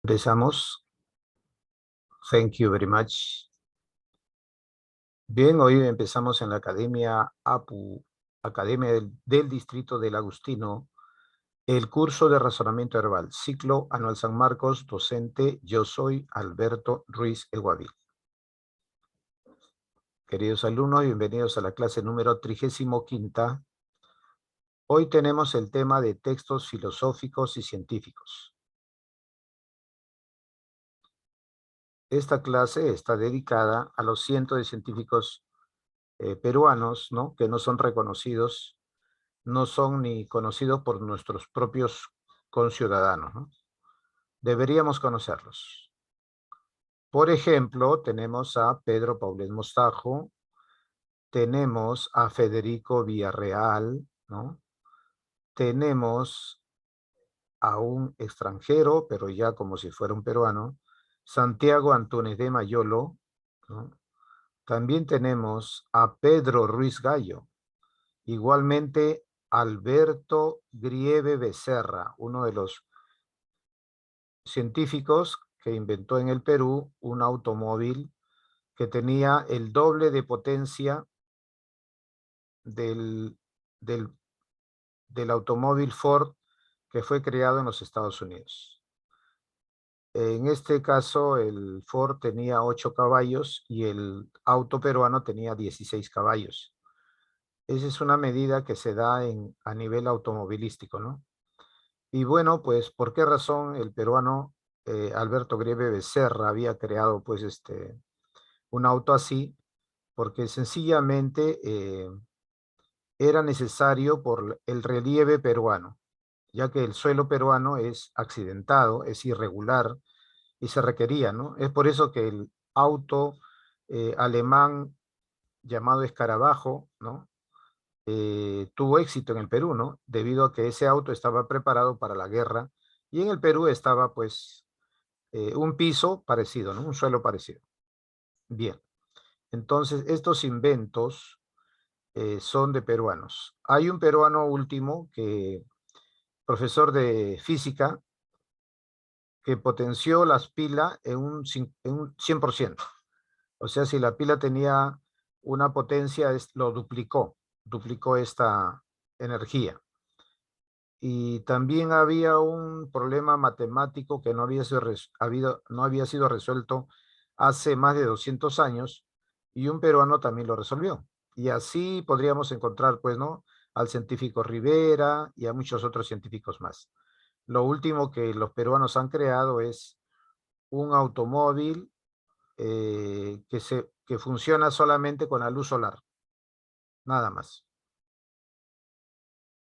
Empezamos. Thank you very much. Bien, hoy empezamos en la Academia APU, Academia del Distrito del Agustino, el curso de razonamiento verbal, ciclo anual San Marcos, docente, yo soy Alberto Ruiz Eguavil. Queridos alumnos, bienvenidos a la clase número 35. Hoy tenemos el tema de textos filosóficos y científicos. Esta clase está dedicada a los cientos de científicos peruanos, ¿no?, que no son reconocidos, no son ni conocidos por nuestros propios conciudadanos, ¿no? Deberíamos conocerlos. Por ejemplo, tenemos a Pedro Paulet Mostajo, tenemos a Federico Villarreal, ¿no? Tenemos a un extranjero, pero ya como si fuera un peruano, Santiago Antúnez de Mayolo, ¿no? También tenemos a Pedro Ruiz Gallo, igualmente Alberto Grieve Becerra, uno de los científicos que inventó en el Perú un automóvil que tenía el doble de potencia del, del, del automóvil Ford que fue creado en los Estados Unidos. En este caso, el Ford tenía 8 caballos y el auto peruano tenía 16 caballos. Esa es una medida que se da a nivel automovilístico, ¿no? Y bueno, pues, ¿por qué razón el peruano Alberto Grieve Becerra había creado, pues, un auto así? Porque sencillamente era necesario por el relieve peruano, ya que el suelo peruano es accidentado, es irregular, y se requería, ¿no? Es por eso que el auto alemán llamado Escarabajo, ¿no?, tuvo éxito en el Perú, ¿no? Debido a que ese auto estaba preparado para la guerra y en el Perú estaba, pues, un piso parecido, ¿no? Un suelo parecido. Bien, entonces estos inventos son de peruanos. Hay un peruano último, profesor de física, que potenció las pilas en un 100%. O sea, si la pila tenía una potencia, lo duplicó esta energía. Y también había un problema matemático que no había sido resuelto hace más de 200 años, y un peruano también lo resolvió. Y así podríamos encontrar, pues, ¿no?, al científico Rivera y a muchos otros científicos más. Lo último que los peruanos han creado es un automóvil que funciona solamente con la luz solar, nada más.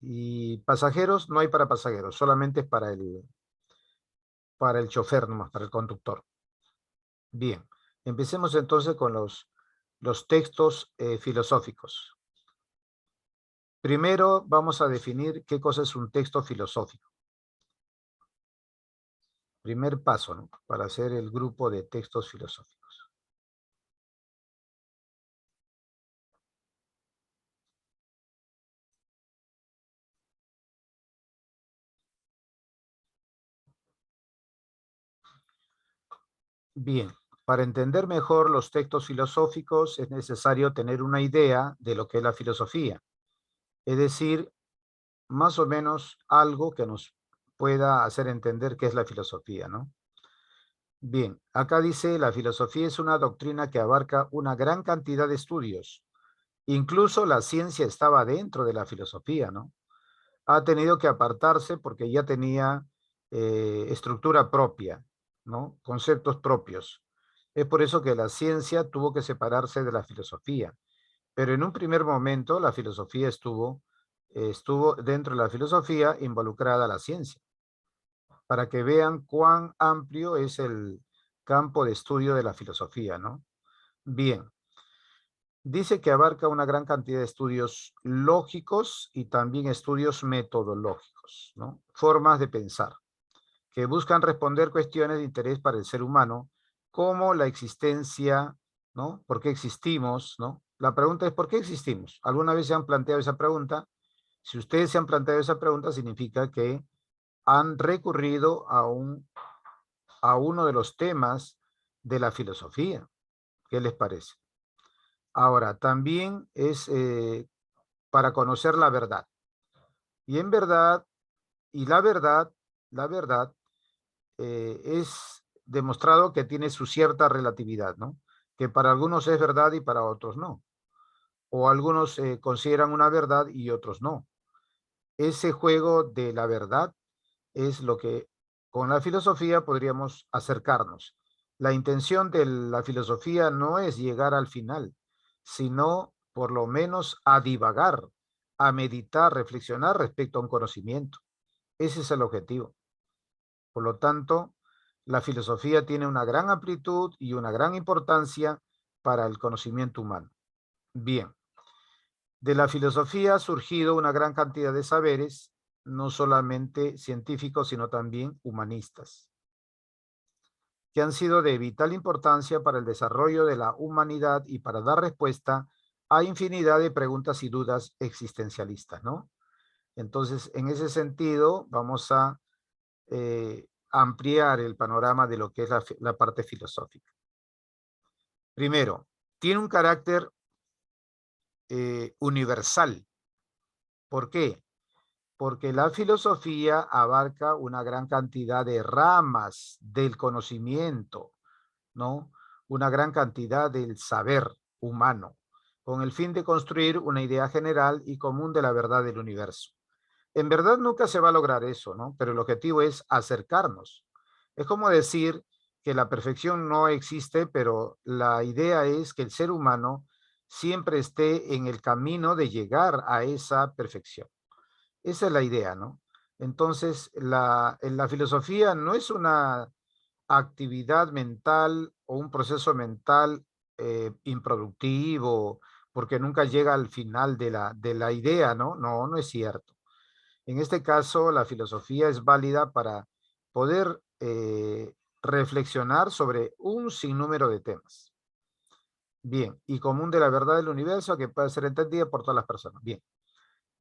Y pasajeros, no hay para pasajeros, solamente es para el chofer nomás, para el conductor. Bien, empecemos entonces con los textos filosóficos. Primero vamos a definir qué cosa es un texto filosófico. Primer paso, ¿no?, para hacer el grupo de textos filosóficos. Bien, para entender mejor los textos filosóficos es necesario tener una idea de lo que es la filosofía. Es decir, más o menos algo que nos pueda hacer entender qué es la filosofía, ¿no? Bien, acá dice, la filosofía es una doctrina que abarca una gran cantidad de estudios. Incluso la ciencia estaba dentro de la filosofía, ¿no? Ha tenido que apartarse porque ya tenía estructura propia, ¿no?, conceptos propios. Es por eso que la ciencia tuvo que separarse de la filosofía. Pero en un primer momento la filosofía estuvo dentro de la filosofía involucrada la ciencia, para que vean cuán amplio es el campo de estudio de la filosofía, ¿no? Bien, dice que abarca una gran cantidad de estudios lógicos y también estudios metodológicos, ¿no? Formas de pensar, que buscan responder cuestiones de interés para el ser humano, como la existencia, ¿no? ¿Por qué existimos, no? La pregunta es, ¿por qué existimos? ¿Alguna vez se han planteado esa pregunta? Si ustedes se han planteado esa pregunta, significa que han recurrido a un a uno de los temas de la filosofía. ¿Qué les parece? Ahora, también es para conocer la verdad. Y en verdad, y la verdad es demostrado que tiene su cierta relatividad, ¿no? Que para algunos es verdad y para otros no. O algunos consideran una verdad y otros no. Ese juego de la verdad es lo que con la filosofía podríamos acercarnos. La intención de la filosofía no es llegar al final, sino por lo menos a divagar, a meditar, reflexionar respecto a un conocimiento. Ese es el objetivo. Por lo tanto, la filosofía tiene una gran amplitud y una gran importancia para el conocimiento humano. Bien, de la filosofía ha surgido una gran cantidad de saberes, no solamente científicos, sino también humanistas, que han sido de vital importancia para el desarrollo de la humanidad y para dar respuesta a infinidad de preguntas y dudas existencialistas, ¿no? Entonces, en ese sentido, vamos a ampliar el panorama de lo que es la parte filosófica. Primero, tiene un carácter universal. ¿Por qué? Porque la filosofía abarca una gran cantidad de ramas del conocimiento, ¿no? Una gran cantidad del saber humano, con el fin de construir una idea general y común de la verdad del universo. En verdad nunca se va a lograr eso, ¿no? Pero el objetivo es acercarnos. Es como decir que la perfección no existe, pero la idea es que el ser humano siempre esté en el camino de llegar a esa perfección. Esa es la idea, ¿no? Entonces, en la filosofía no es una actividad mental o un proceso mental improductivo, porque nunca llega al final de la idea, ¿no? No, no es cierto. En este caso, la filosofía es válida para poder reflexionar sobre un sinnúmero de temas. Bien, y común de la verdad del universo que puede ser entendida por todas las personas. Bien,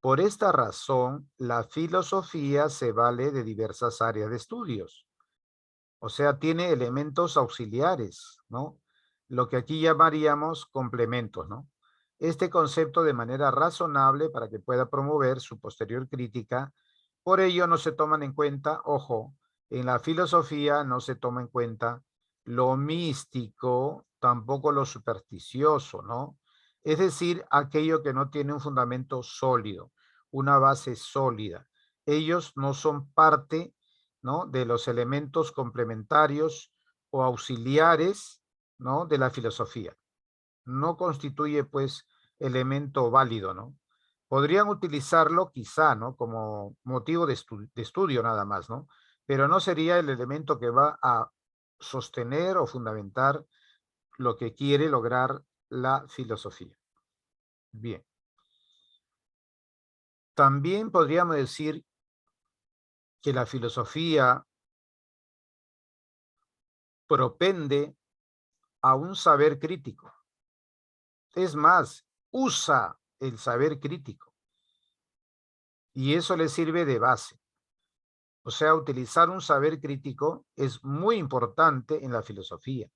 por esta razón, la filosofía se vale de diversas áreas de estudios. O sea, tiene elementos auxiliares, ¿no? Lo que aquí llamaríamos complementos, ¿no? Este concepto de manera razonable para que pueda promover su posterior crítica. Por ello no se toman en cuenta, ojo, en la filosofía no se toma en cuenta lo místico, tampoco lo supersticioso, ¿no? Es decir, aquello que no tiene un fundamento sólido, una base sólida. Ellos no son parte, ¿no?, de los elementos complementarios o auxiliares, ¿no?, de la filosofía. No constituye, pues, elemento válido, ¿no? Podrían utilizarlo quizá, ¿no?, como motivo de estudio nada más, ¿no? Pero no sería el elemento que va a sostener o fundamentar lo que quiere lograr la filosofía. Bien. También podríamos decir que la filosofía propende a un saber crítico. Es más, usa el saber crítico y eso le sirve de base. O sea, utilizar un saber crítico es muy importante en la filosofía,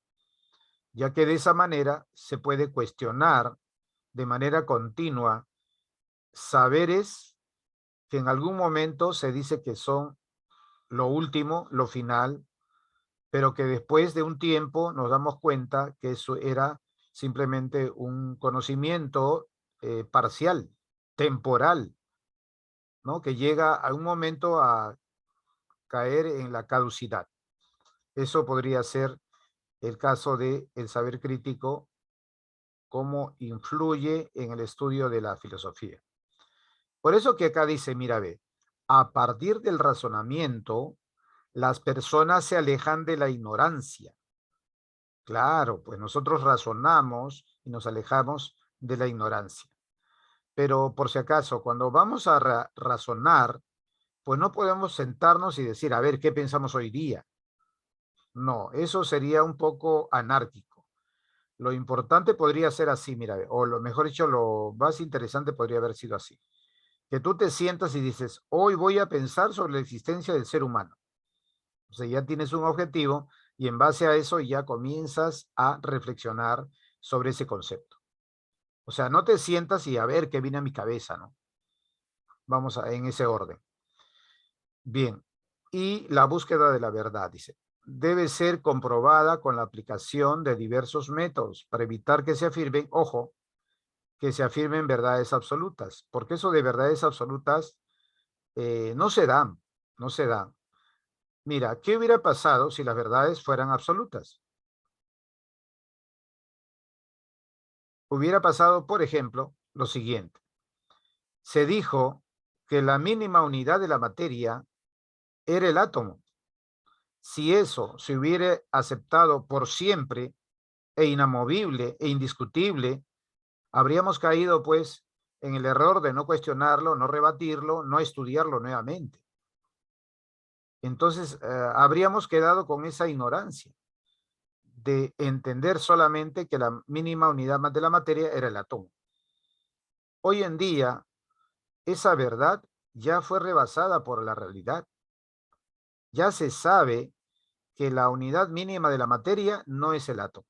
ya que de esa manera se puede cuestionar de manera continua saberes que en algún momento se dice que son lo último, lo final, pero que después de un tiempo nos damos cuenta que eso era simplemente un conocimiento parcial, temporal, ¿no? Que llega a un momento a caer en la caducidad. Eso podría ser el caso de el saber crítico, cómo influye en el estudio de la filosofía. Por eso que acá dice, mira, ve, a partir del razonamiento, las personas se alejan de la ignorancia. Claro, pues nosotros razonamos y nos alejamos de la ignorancia. Pero por si acaso, cuando vamos a razonar, pues no podemos sentarnos y decir, a ver, ¿qué pensamos hoy día? No, eso sería un poco anárquico. Lo importante podría ser así, mira, o lo mejor dicho, lo más interesante podría haber sido así. Que tú te sientas y dices, hoy voy a pensar sobre la existencia del ser humano. O sea, ya tienes un objetivo Y en base a eso ya comienzas a reflexionar sobre ese concepto. O sea, no te sientas y a ver qué viene a mi cabeza, ¿no? Vamos en ese orden. Bien. Y la búsqueda de la verdad, dice, debe ser comprobada con la aplicación de diversos métodos para evitar que se afirmen, ojo, que se afirmen verdades absolutas, porque eso de verdades absolutas no se dan, no se dan. Mira, ¿qué hubiera pasado si las verdades fueran absolutas? Hubiera pasado, por ejemplo, lo siguiente. Se dijo que la mínima unidad de la materia era el átomo. Si eso se hubiera aceptado por siempre e inamovible e indiscutible, habríamos caído pues en el error de no cuestionarlo, no rebatirlo, no estudiarlo nuevamente. Entonces, habríamos quedado con esa ignorancia de entender solamente que la mínima unidad de la materia era el átomo. Hoy en día, esa verdad ya fue rebasada por la realidad. Ya se sabe que la unidad mínima de la materia no es el átomo.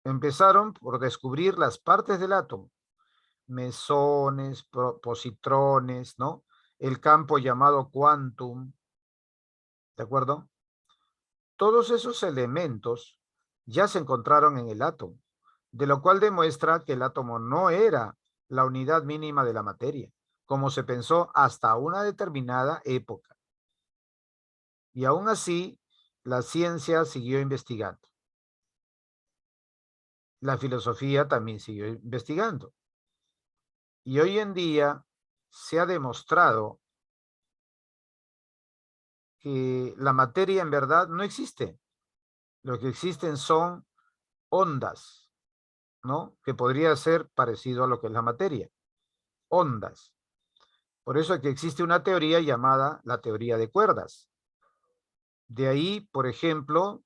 Empezaron por descubrir las partes del átomo, mesones, positrones, ¿no? El campo llamado quantum, ¿de acuerdo? Todos esos elementos ya se encontraron en el átomo, de lo cual demuestra que el átomo no era la unidad mínima de la materia, como se pensó hasta una determinada época. Y aún así, la ciencia siguió investigando. La filosofía también siguió investigando. Y hoy en día se ha demostrado que la materia en verdad no existe. Lo que existen son ondas, ¿no? Que podría ser parecido a lo que es la materia. Ondas. Por eso es que existe una teoría llamada la teoría de cuerdas. De ahí, por ejemplo,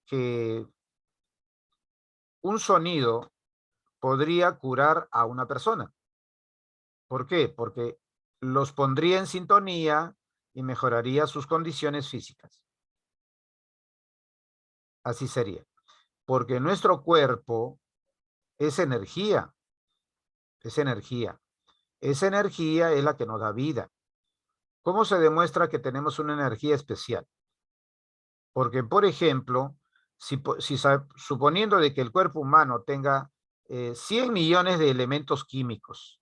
que un sonido podría curar a una persona. ¿Por qué? Porque los pondría en sintonía y mejoraría sus condiciones físicas. Así sería. Porque nuestro cuerpo es energía, es energía. Esa energía es la que nos da vida. ¿Cómo se demuestra que tenemos una energía especial? Porque, por ejemplo, suponiendo de que el cuerpo humano tenga 100 millones de elementos químicos,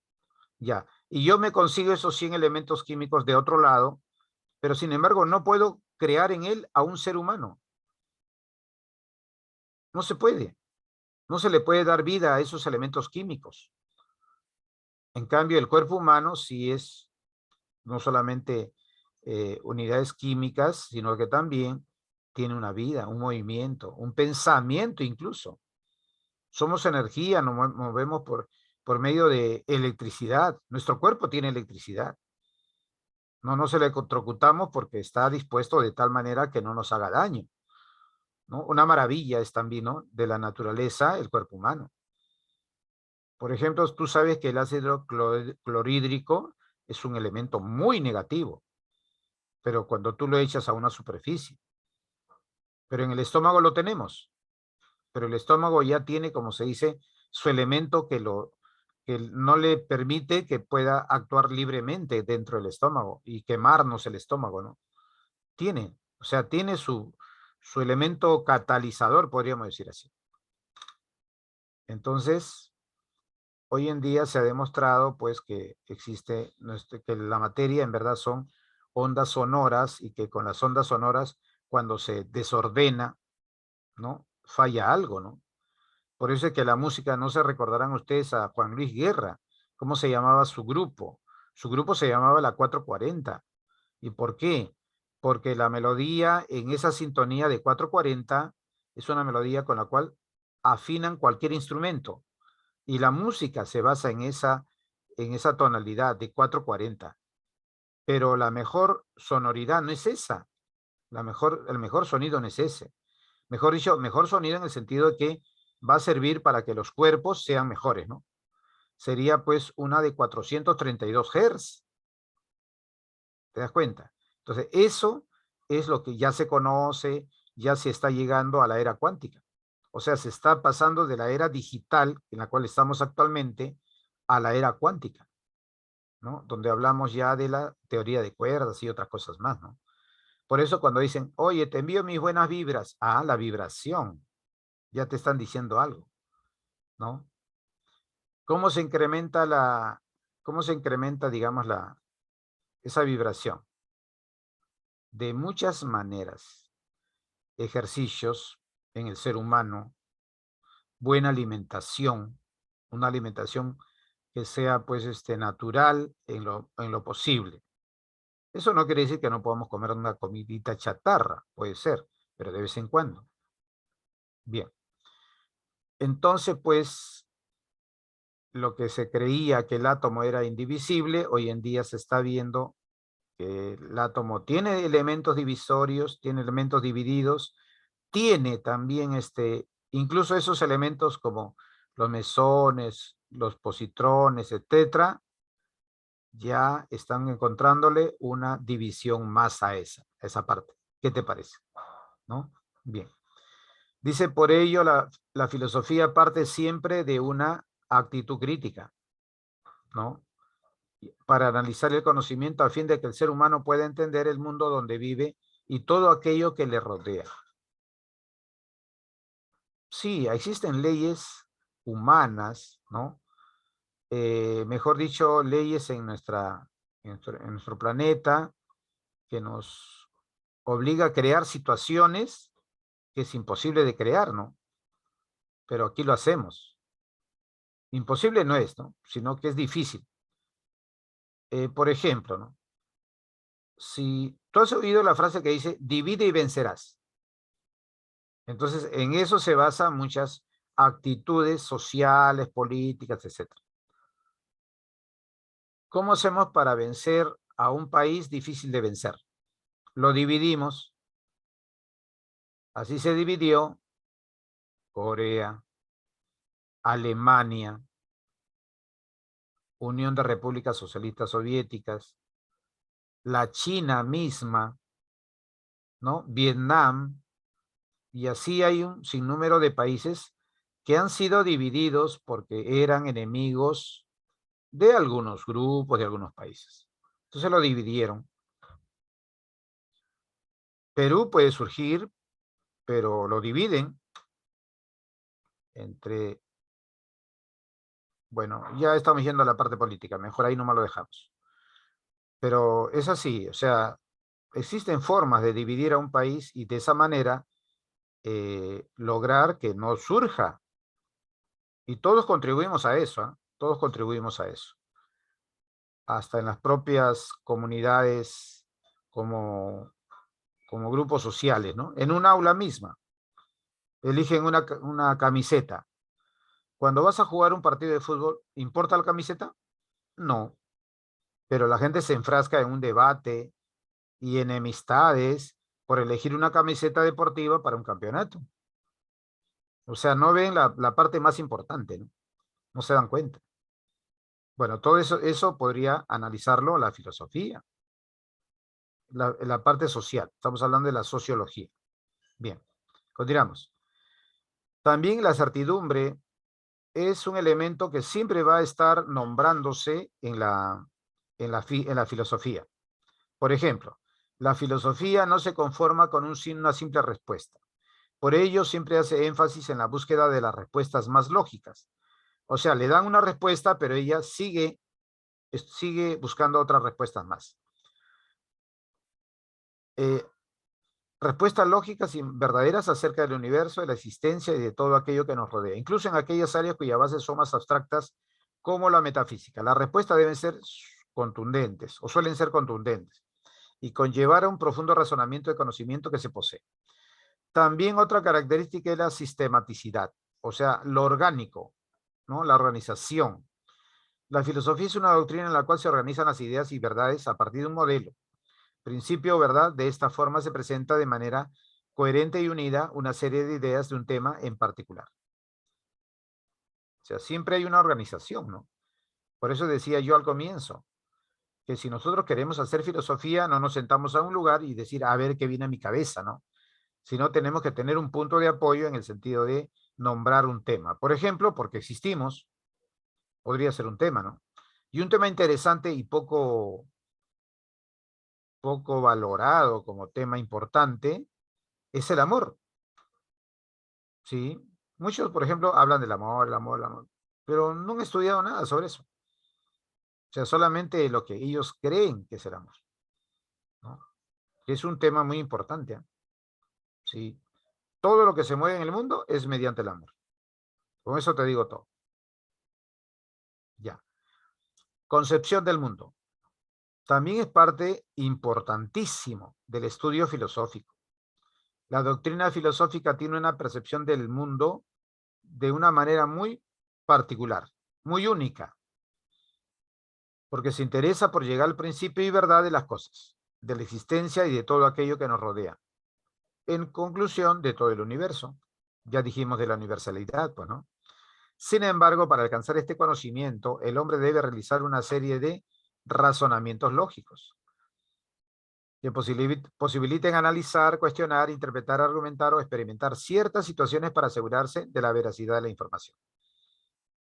ya, y yo me consigo esos 100 elementos químicos de otro lado, pero sin embargo no puedo crear en él a un ser humano. No se puede. No se le puede dar vida a esos elementos químicos. En cambio, el cuerpo humano sí es no solamente unidades químicas, sino que también tiene una vida, un movimiento, un pensamiento incluso. Somos energía, nos movemos por medio de electricidad. Nuestro cuerpo tiene electricidad. No nos electrocutamos porque está dispuesto de tal manera que no nos haga daño, ¿no? Una maravilla es también, ¿no?, de la naturaleza el cuerpo humano. Por ejemplo, tú sabes que el ácido clorhídrico es un elemento muy negativo, pero cuando tú lo echas a una superficie, pero en el estómago lo tenemos, pero el estómago ya tiene, como se dice, su elemento que no le permite que pueda actuar libremente dentro del estómago y quemarnos el estómago, ¿no? Tiene, o sea, tiene su elemento catalizador, podríamos decir así. Entonces, hoy en día se ha demostrado pues que existe, que la materia en verdad son ondas sonoras y que con las ondas sonoras cuando se desordena, ¿no?, falla algo, ¿no? Por eso es que la música, no se recordarán ustedes a Juan Luis Guerra, ¿cómo se llamaba su grupo? Su grupo se llamaba La 440. ¿Y por qué? Porque la melodía en esa sintonía de 440 es una melodía con la cual afinan cualquier instrumento. Y la música se basa en esa tonalidad de 440. Pero la mejor sonoridad no es esa. El mejor sonido no es ese. Mejor dicho, mejor sonido en el sentido de que va a servir para que los cuerpos sean mejores, ¿no? Sería pues una de 432 Hz. ¿Te das cuenta? Entonces, eso es lo que ya se conoce, ya se está llegando a la era cuántica. O sea, se está pasando de la era digital en la cual estamos actualmente a la era cuántica, ¿no? Donde hablamos ya de la teoría de cuerdas y otras cosas más, ¿no? Por eso cuando dicen, oye, te envío mis buenas vibras, la vibración, ya te están diciendo algo, ¿no? ¿Cómo se incrementa digamos, esa vibración? De muchas maneras. Ejercicios en el ser humano, buena alimentación, una alimentación que sea pues natural en lo posible. Eso no quiere decir que no podamos comer una comidita chatarra, puede ser, pero de vez en cuando. Bien. Entonces, pues, lo que se creía que el átomo era indivisible, hoy en día se está viendo que el átomo tiene elementos divisorios, tiene elementos divididos, tiene también incluso esos elementos como los mesones, los positrones, etcétera, ya están encontrándole una división más a esa parte. ¿Qué te parece? ¿No? Bien. Dice, por ello, la filosofía parte siempre de una actitud crítica, ¿no? Para analizar el conocimiento a fin de que el ser humano pueda entender el mundo donde vive y todo aquello que le rodea. Sí, existen leyes humanas, ¿no? Mejor dicho, leyes en nuestro planeta que nos obliga a crear situaciones que es imposible de crear, ¿no? Pero aquí lo hacemos. Imposible no es, ¿no? Sino que es difícil. Por ejemplo, ¿no? Si tú has oído la frase que dice, divide y vencerás. Entonces, en eso se basan muchas actitudes sociales, políticas, etc. ¿Cómo hacemos para vencer a un país difícil de vencer? Lo dividimos. Así se dividió Corea, Alemania, Unión de Repúblicas Socialistas Soviéticas, la China misma, ¿no? Vietnam, y así hay un sinnúmero de países que han sido divididos porque eran enemigos de algunos grupos, de algunos países. Entonces lo dividieron. Perú puede surgir, pero lo dividen entre, bueno, ya estamos yendo a la parte política, mejor ahí nomás lo dejamos. Pero es así, o sea, existen formas de dividir a un país y de esa manera lograr que no surja. Y todos contribuimos a eso, ¿eh? Todos contribuimos a eso. Hasta en las propias comunidades como grupos sociales, ¿no? En un aula misma, eligen una camiseta. Cuando vas a jugar un partido de fútbol, ¿importa la camiseta? No, pero la gente se enfrasca en un debate y enemistades por elegir una camiseta deportiva para un campeonato. O sea, no ven la parte más importante, ¿no? No se dan cuenta. Bueno, todo eso podría analizarlo la filosofía, la parte social. Estamos hablando de la sociología. Bien, continuamos. También la certidumbre es un elemento que siempre va a estar nombrándose en la filosofía. Por ejemplo, la filosofía no se conforma con una simple respuesta. Por ello, siempre hace énfasis en la búsqueda de las respuestas más lógicas. O sea, le dan una respuesta, pero ella sigue buscando otras respuestas más. Respuestas lógicas y verdaderas acerca del universo, de la existencia y de todo aquello que nos rodea, incluso en aquellas áreas cuyas bases son más abstractas como la metafísica. Las respuestas deben ser contundentes o suelen ser contundentes y conllevar a un profundo razonamiento de conocimiento que se posee. También otra característica es la sistematicidad, o sea, lo orgánico, ¿no? La organización. La filosofía es una doctrina en la cual se organizan las ideas y verdades a partir de un modelo. Principio, ¿verdad? De esta forma se presenta de manera coherente y unida una serie de ideas de un tema en particular. O sea, siempre hay una organización, ¿no? Por eso decía yo al comienzo, que si nosotros queremos hacer filosofía, no nos sentamos a un lugar y decir, a ver qué viene a mi cabeza, ¿no? sino tenemos que tener un punto de apoyo en el sentido de nombrar un tema. Por ejemplo, porque existimos, podría ser un tema, ¿no? Y un tema interesante y poco valorado como tema importante es el amor, ¿sí? Muchos, por ejemplo, hablan del amor, el amor, el amor, pero no han estudiado nada sobre eso. O sea, solamente lo que ellos creen que es el amor, ¿no? Es un tema muy importante, ¿eh? ¿Sí? Todo lo que se mueve en el mundo es mediante el amor. Con eso te digo todo. Ya. Concepción del mundo. También es parte importantísimo del estudio filosófico. La doctrina filosófica tiene una percepción del mundo de una manera muy particular, muy única, porque se interesa por llegar al principio y verdad de las cosas, de la existencia y de todo aquello que nos rodea. En conclusión, de todo el universo. Ya dijimos de la universalidad, pues, ¿no? Sin embargo, para alcanzar este conocimiento, el hombre debe realizar una serie de razonamientos lógicos que posibiliten analizar, cuestionar, interpretar, argumentar o experimentar ciertas situaciones para asegurarse de la veracidad de la información.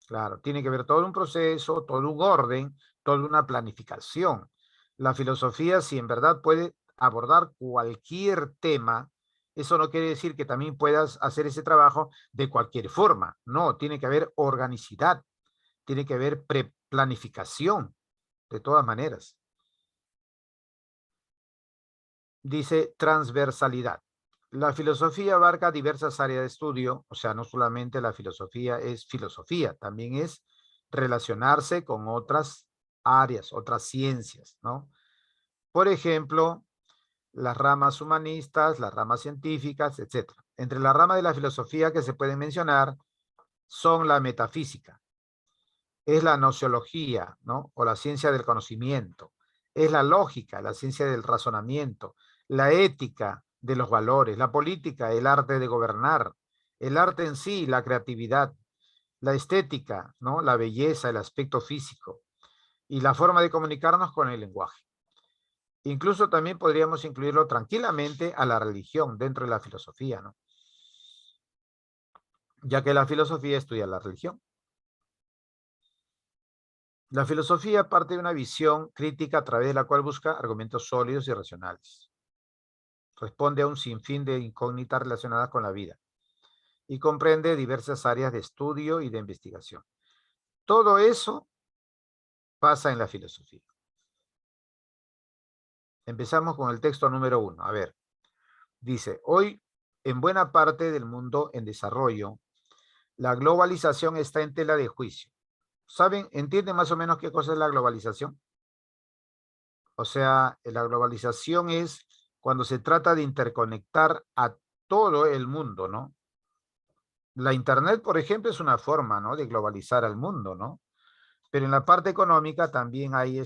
Claro, tiene que ver todo un proceso, todo un orden, toda una planificación. La filosofía, si en verdad puede abordar cualquier tema, eso no quiere decir que también puedas hacer ese trabajo de cualquier forma. No, tiene que haber organicidad, tiene que haber planificación, de todas maneras. Dice transversalidad. La filosofía abarca diversas áreas de estudio, o sea, no solamente la filosofía es filosofía, también es relacionarse con otras áreas, otras ciencias, ¿no? Por ejemplo, las ramas humanistas, las ramas científicas, etcétera. Entre las ramas de la filosofía que se pueden mencionar son la metafísica, es la nociología, ¿no? O la ciencia del conocimiento, es la lógica, la ciencia del razonamiento, la ética de los valores, la política, el arte de gobernar, el arte en sí, la creatividad, la estética, ¿no? La belleza, el aspecto físico y la forma de comunicarnos con el lenguaje. Incluso también podríamos incluirlo tranquilamente a la religión dentro de la filosofía, ¿no? Ya que la filosofía estudia la religión. La filosofía parte de una visión crítica a través de la cual busca argumentos sólidos y racionales. Responde a un sinfín de incógnitas relacionadas con la vida y comprende diversas áreas de estudio y de investigación. Todo eso pasa en la filosofía. Empezamos con el texto número 1. A ver, dice, hoy en buena parte del mundo en desarrollo, la globalización está en tela de juicio. ¿Saben? ¿Entienden más o menos qué cosa es la globalización? O sea, la globalización es cuando se trata de interconectar a todo el mundo, ¿no? La Internet, por ejemplo, es una forma, ¿no? De globalizar al mundo, ¿no? Pero en la parte económica también hay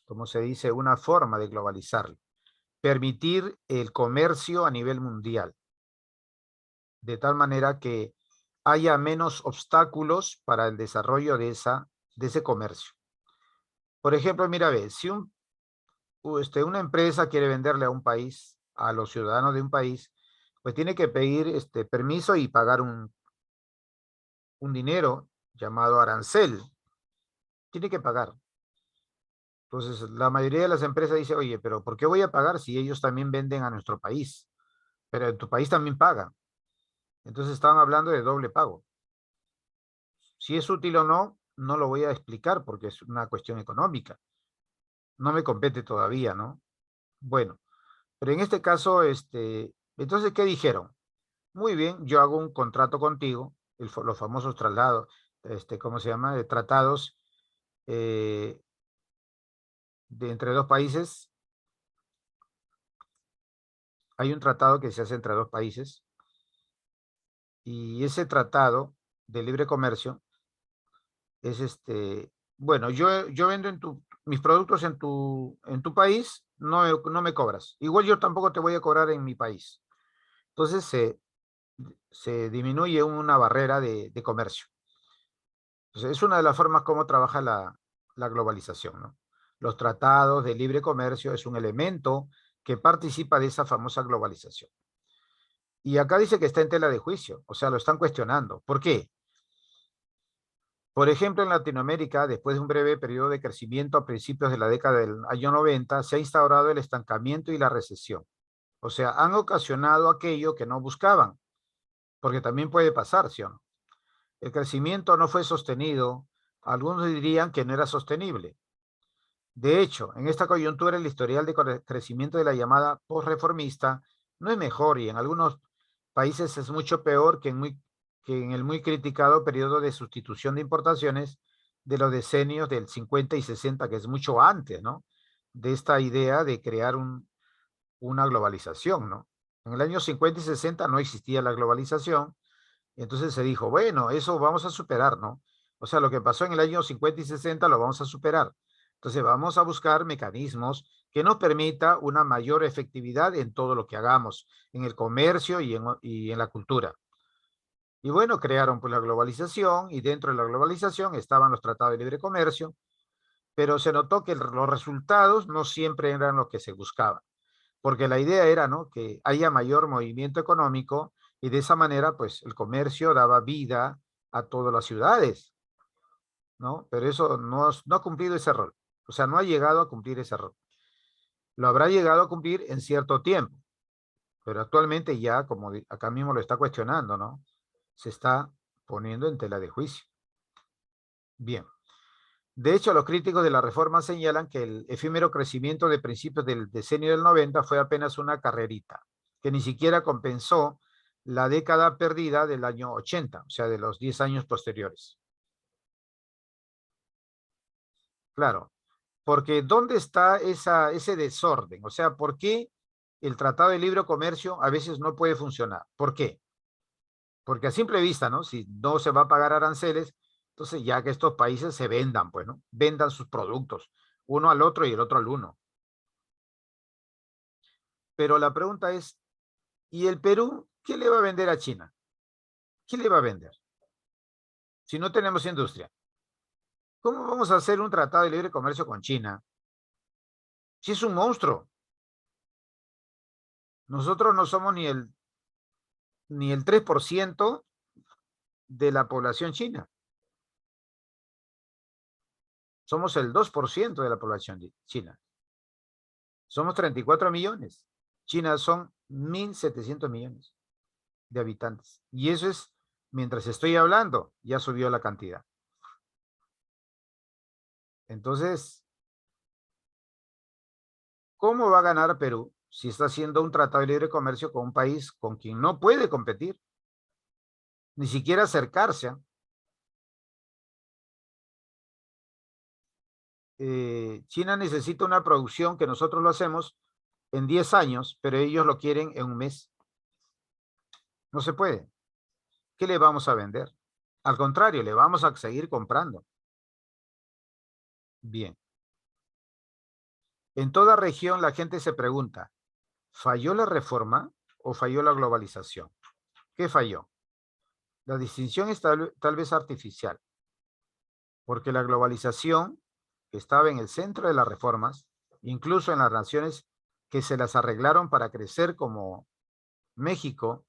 ¿cómo se dice? Una forma de globalizarlo. Permitir el comercio a nivel mundial, de tal manera que haya menos obstáculos para el desarrollo de ese comercio. Por ejemplo, mira, ve, si una empresa quiere venderle a un país, a los ciudadanos de un país, pues tiene que pedir permiso y pagar un dinero llamado arancel. Tiene que pagar. Entonces, la mayoría de las empresas dice, oye, pero ¿por qué voy a pagar si ellos también venden a nuestro país? Pero en tu país también paga. Entonces, estaban hablando de doble pago. Si es útil o no, no lo voy a explicar porque es una cuestión económica. No me compete todavía, ¿no? Bueno, pero en este caso, entonces, ¿qué dijeron? Muy bien, yo hago un contrato contigo, los famosos traslados, ¿cómo se llama? De tratados eh, entre dos países. Hay un tratado que se hace entre dos países y ese tratado de libre comercio es bueno, yo vendo mis productos en tu país, no me cobras. Igual yo tampoco te voy a cobrar en mi país. Entonces se disminuye una barrera de comercio. Entonces, es una de las formas como trabaja la globalización, ¿no? Los tratados de libre comercio es un elemento que participa de esa famosa globalización. Y acá dice que está en tela de juicio, o sea, lo están cuestionando. ¿Por qué? Por ejemplo, en Latinoamérica, después de un breve periodo de crecimiento a principios de la década del año 90, se ha instaurado el estancamiento y la recesión. O sea, han ocasionado aquello que no buscaban, porque también puede pasar, ¿sí o no? El crecimiento no fue sostenido, algunos dirían que no era sostenible. De hecho, en esta coyuntura el historial de crecimiento de la llamada posreformista no es mejor y en algunos países es mucho peor que en el muy criticado periodo de sustitución de importaciones de los decenios del 50 y 60, que es mucho antes, ¿no? De esta idea de crear una globalización, ¿no? En el año 50 y 60 no existía la globalización, y entonces se dijo, bueno, eso vamos a superar, ¿no? O sea, lo que pasó en el año 50 y 60 lo vamos a superar. Entonces vamos a buscar mecanismos que nos permita una mayor efectividad en todo lo que hagamos, en el comercio y en la cultura. Y bueno, crearon pues la globalización y dentro de la globalización estaban los tratados de libre comercio, pero se notó que los resultados no siempre eran lo que se buscaba, porque la idea era, ¿no?, que haya mayor movimiento económico y de esa manera pues el comercio daba vida a todas las ciudades, ¿no? Pero eso no ha cumplido ese rol, o sea, no ha llegado a cumplir ese rol. Lo habrá llegado a cumplir en cierto tiempo, pero actualmente ya, como acá mismo lo está cuestionando, ¿no?, se está poniendo en tela de juicio. Bien. De hecho, los críticos de la reforma señalan que el efímero crecimiento de principios del decenio del 90 fue apenas una carrerita, que ni siquiera compensó la década perdida del año 80, o sea, de los 10 años posteriores. Claro, porque ¿dónde está ese desorden? O sea, ¿por qué el Tratado de Libre Comercio a veces no puede funcionar? ¿Por qué? Porque a simple vista, ¿no? Si no se va a pagar aranceles, entonces ya que estos países se vendan, pues, ¿no? Vendan sus productos, uno al otro y el otro al uno. Pero la pregunta es, ¿y el Perú qué le va a vender a China? ¿Qué le va a vender? Si no tenemos industria. ¿Cómo vamos a hacer un tratado de libre comercio con China? Si es un monstruo. Nosotros no somos ni el 3% de la población china. Somos el 2% de la población china. Somos 34 millones. China son 1.700 millones de habitantes. Y eso es, mientras estoy hablando, ya subió la cantidad. Entonces, ¿cómo va a ganar Perú si está haciendo un tratado de libre comercio con un país con quien no puede competir? Ni siquiera acercarse. China necesita una producción que nosotros lo hacemos en 10 años, pero ellos lo quieren en un mes. No se puede. ¿Qué le vamos a vender? Al contrario, le vamos a seguir comprando. Bien. En toda región la gente se pregunta, ¿falló la reforma o falló la globalización? ¿Qué falló? La distinción es tal vez artificial, porque la globalización, que estaba en el centro de las reformas, incluso en las naciones que se las arreglaron para crecer como México,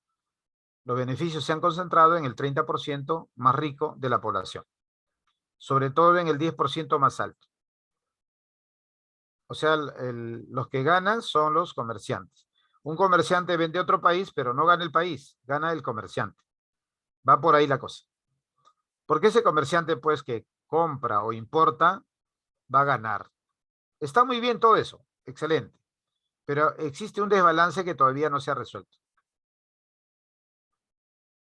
los beneficios se han concentrado en el 30% más rico de la población, sobre todo en el 10% más alto. O sea, los que ganan son los comerciantes. Un comerciante vende a otro país, pero no gana el país, gana el comerciante. Va por ahí la cosa. Porque ese comerciante, pues, que compra o importa, va a ganar. Está muy bien todo eso, excelente. Pero existe un desbalance que todavía no se ha resuelto.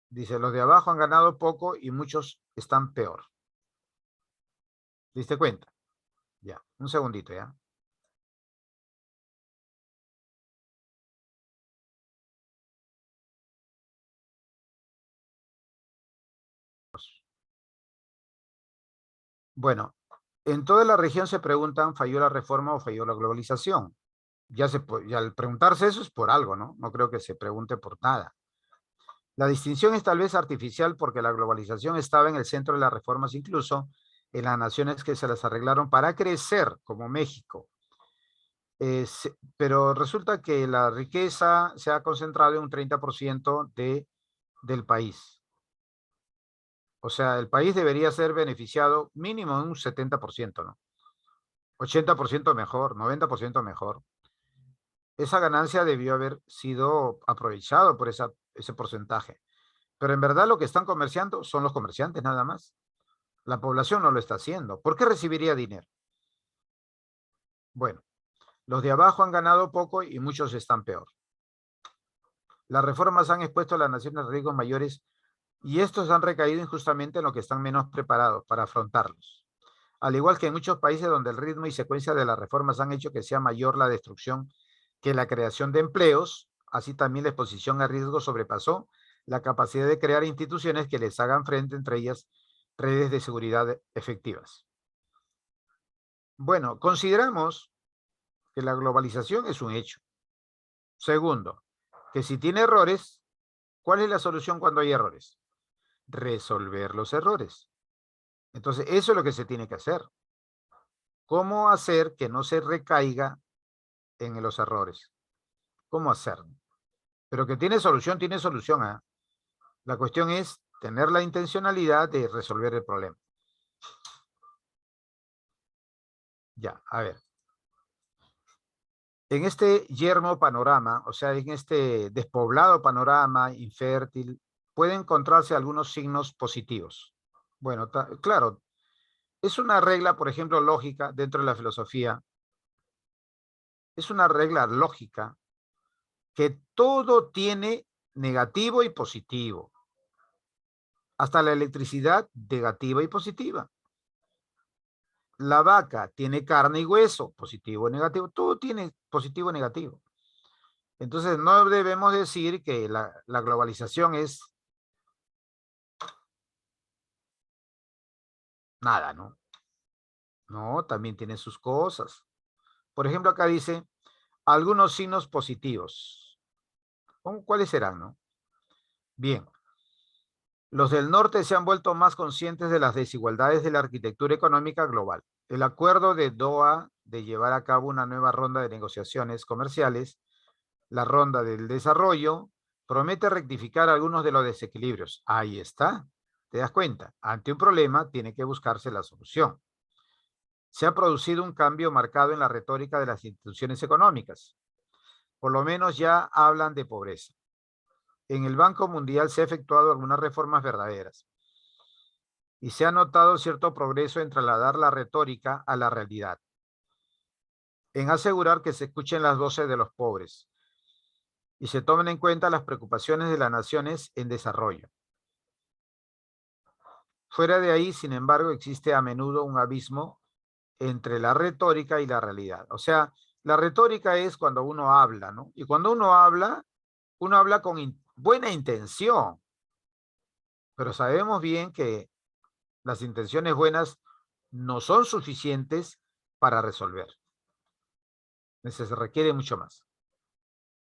Dice, los de abajo han ganado poco y muchos están peor. ¿Diste cuenta? Ya, un segundito, ¿ya? Bueno, en toda la región se preguntan, ¿falló la reforma o falló la globalización? Ya al preguntarse eso es por algo, ¿no? No creo que se pregunte por nada. La distinción es tal vez artificial porque la globalización estaba en el centro de las reformas, incluso en las naciones que se las arreglaron para crecer, como México. pero resulta que la riqueza se ha concentrado en un 30% del país. O sea, el país debería ser beneficiado mínimo en un 70%, ¿no? 80% mejor, 90% mejor. Esa ganancia debió haber sido aprovechado por ese porcentaje. Pero en verdad lo que están comerciando son los comerciantes nada más. La población no lo está haciendo. ¿Por qué recibiría dinero? Bueno, los de abajo han ganado poco y muchos están peor. Las reformas han expuesto a las naciones a riesgos mayores y estos han recaído injustamente en los que están menos preparados para afrontarlos. Al igual que en muchos países donde el ritmo y secuencia de las reformas han hecho que sea mayor la destrucción que la creación de empleos, así también la exposición a riesgo sobrepasó la capacidad de crear instituciones que les hagan frente, entre ellas redes de seguridad efectivas. Bueno, consideramos que la globalización es un hecho. Segundo, que si tiene errores, ¿cuál es la solución cuando hay errores? Resolver los errores. Entonces, eso es lo que se tiene que hacer. ¿Cómo hacer que no se recaiga en los errores? ¿Cómo hacerlo? Pero que tiene solución, tiene solución. ¿Eh? La cuestión es tener la intencionalidad de resolver el problema. Ya, a ver. En este yermo panorama, o sea, en este despoblado panorama infértil, pueden encontrarse algunos signos positivos. Bueno, claro, es una regla, por ejemplo, lógica dentro de la filosofía. Es una regla lógica que todo tiene negativo y positivo. Hasta la electricidad, negativa y positiva. La vaca tiene carne y hueso, positivo y negativo. Todo tiene positivo y negativo. Entonces, no debemos decir que la globalización es nada, ¿no? No, también tiene sus cosas. Por ejemplo, acá dice algunos signos positivos. ¿Cuáles serán, no? Bien. Los del norte se han vuelto más conscientes de las desigualdades de la arquitectura económica global. El acuerdo de Doha de llevar a cabo una nueva ronda de negociaciones comerciales, la ronda del desarrollo, promete rectificar algunos de los desequilibrios. Ahí está. ¿Te das cuenta? Ante un problema tiene que buscarse la solución. Se ha producido un cambio marcado en la retórica de las instituciones económicas. Por lo menos ya hablan de pobreza. En el Banco Mundial se ha efectuado algunas reformas verdaderas y se ha notado cierto progreso en trasladar la retórica a la realidad, en asegurar que se escuchen las voces de los pobres y se tomen en cuenta las preocupaciones de las naciones en desarrollo. Fuera de ahí, sin embargo, existe a menudo un abismo entre la retórica y la realidad. O sea, la retórica es cuando uno habla, ¿no? Y cuando uno habla con buena intención, pero sabemos bien que las intenciones buenas no son suficientes para resolver. Se requiere mucho más.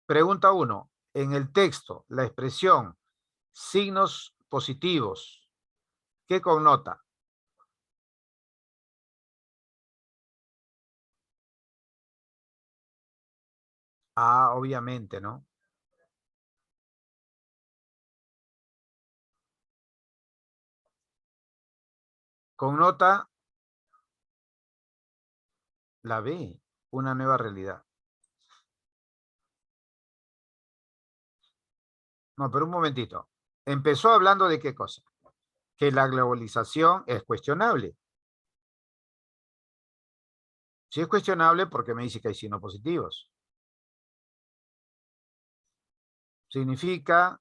Pregunta 1. En el texto, la expresión signos positivos, ¿qué connota? Ah, obviamente, ¿no? Connota la B, una nueva realidad. No, pero un momentito. Empezó hablando de qué cosa. Que la globalización es cuestionable. Si es cuestionable, ¿por qué me dice que hay signos positivos? Significa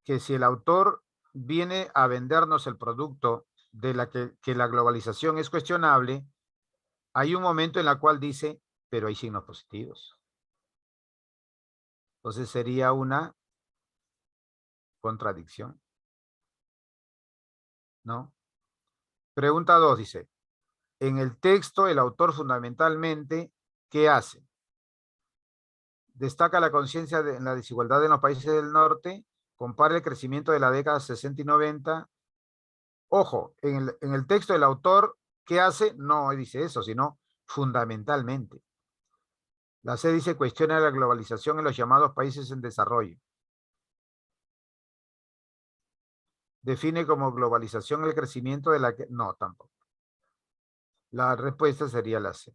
que si el autor viene a vendernos el producto de que la globalización es cuestionable, hay un momento en el cual dice, pero hay signos positivos. Entonces sería una contradicción, ¿no? Pregunta 2 dice, en el texto el autor fundamentalmente, ¿qué hace? Destaca la conciencia en la desigualdad en los países del norte, compara el crecimiento de la década 60 y 90. Ojo, en el texto el autor, ¿qué hace? No dice eso, sino fundamentalmente. La C dice cuestiona la globalización en los llamados países en desarrollo. Define como globalización el crecimiento de la que... No, tampoco. La respuesta sería la C.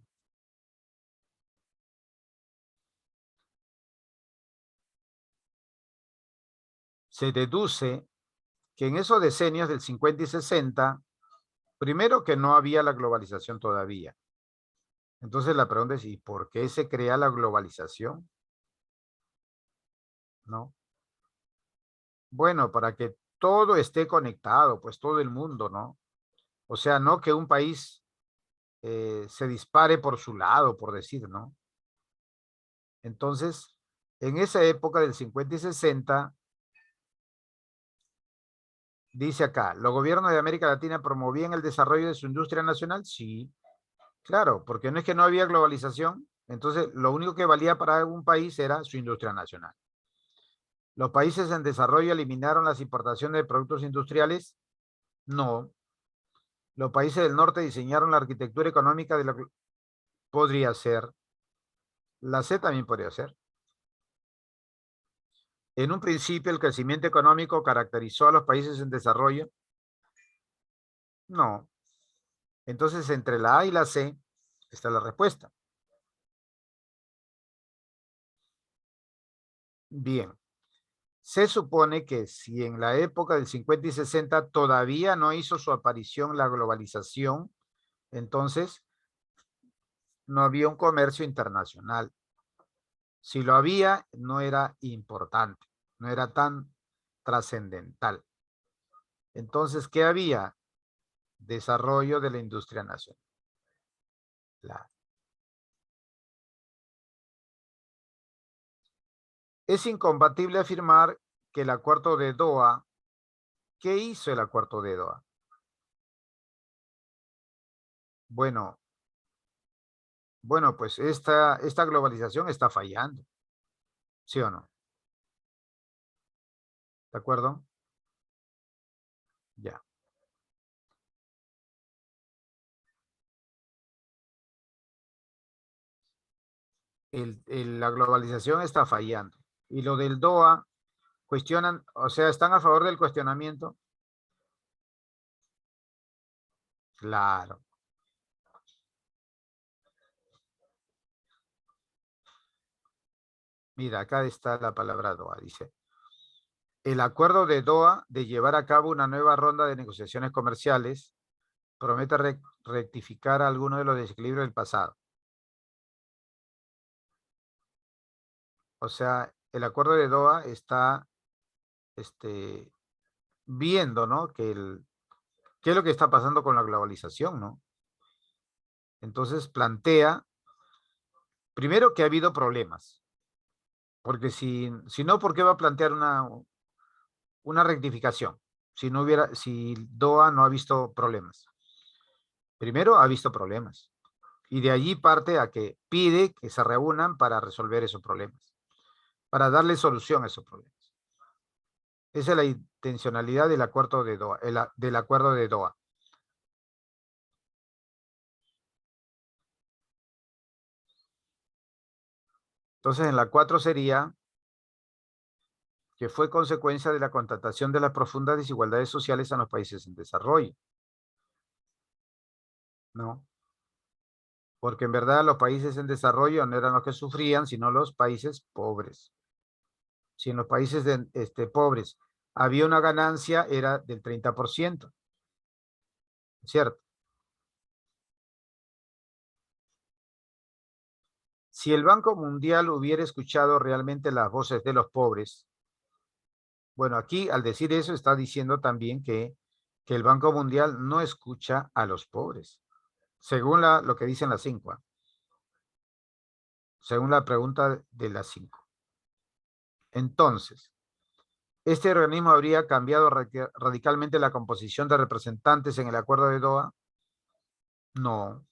Se deduce que en esos decenios del 50 y 60, primero que no había la globalización todavía. Entonces la pregunta es, ¿y por qué se crea la globalización? ¿No? Bueno, para que todo esté conectado, pues todo el mundo, ¿no? O sea, no que un país se dispare por su lado, por decir, ¿no? Entonces, en esa época del 50 y 60, dice acá, ¿los gobiernos de América Latina promovían el desarrollo de su industria nacional? Sí, claro, porque no es que no había globalización, entonces lo único que valía para un país era su industria nacional. ¿Los países en desarrollo eliminaron las importaciones de productos industriales? No. ¿Los países del norte diseñaron la arquitectura económica de lo que podría ser? La C también podría ser. En un principio, el crecimiento económico caracterizó a los países en desarrollo. No. Entonces, entre la A y la C está la respuesta. Bien. Se supone que si en la época del 50 y 60 todavía no hizo su aparición la globalización, entonces no había un comercio internacional. Si lo había, no era importante, no era tan trascendental. Entonces, ¿qué había? Desarrollo de la industria nacional. Es incompatible afirmar que el acuerdo de Doha, ¿qué hizo el acuerdo de Doha? Bueno, pues esta globalización está fallando, ¿sí o no? ¿De acuerdo? Ya. La globalización está fallando. Y lo del Doha, cuestionan, o sea, ¿están a favor del cuestionamiento? Claro. Mira, acá está la palabra Doha, dice. El acuerdo de Doha de llevar a cabo una nueva ronda de negociaciones comerciales promete rectificar algunos de los desequilibrios del pasado. O sea, el acuerdo de Doha está viendo, ¿no? ¿Qué es lo que está pasando con la globalización, ¿no? Entonces plantea, primero que ha habido problemas, porque si no, ¿por qué va a plantear una rectificación? Si Doha no ha visto problemas. Primero ha visto problemas. Y de allí parte a que pide que se reúnan para resolver esos problemas, para darle solución a esos problemas. Esa es la intencionalidad del acuerdo de Doha, del acuerdo de Doha. Entonces, en la 4 sería que fue consecuencia de la constatación de las profundas desigualdades sociales en los países en desarrollo. ¿No? Porque en verdad los países en desarrollo no eran los que sufrían, sino los países pobres. Si en los países pobres había una ganancia, era del 30%, ¿cierto? Si el Banco Mundial hubiera escuchado realmente las voces de los pobres, bueno, aquí al decir eso está diciendo también que el Banco Mundial no escucha a los pobres, según lo que dicen las 5, según la pregunta de las 5. Entonces, ¿este organismo habría cambiado radicalmente la composición de representantes en el acuerdo de Doha? No.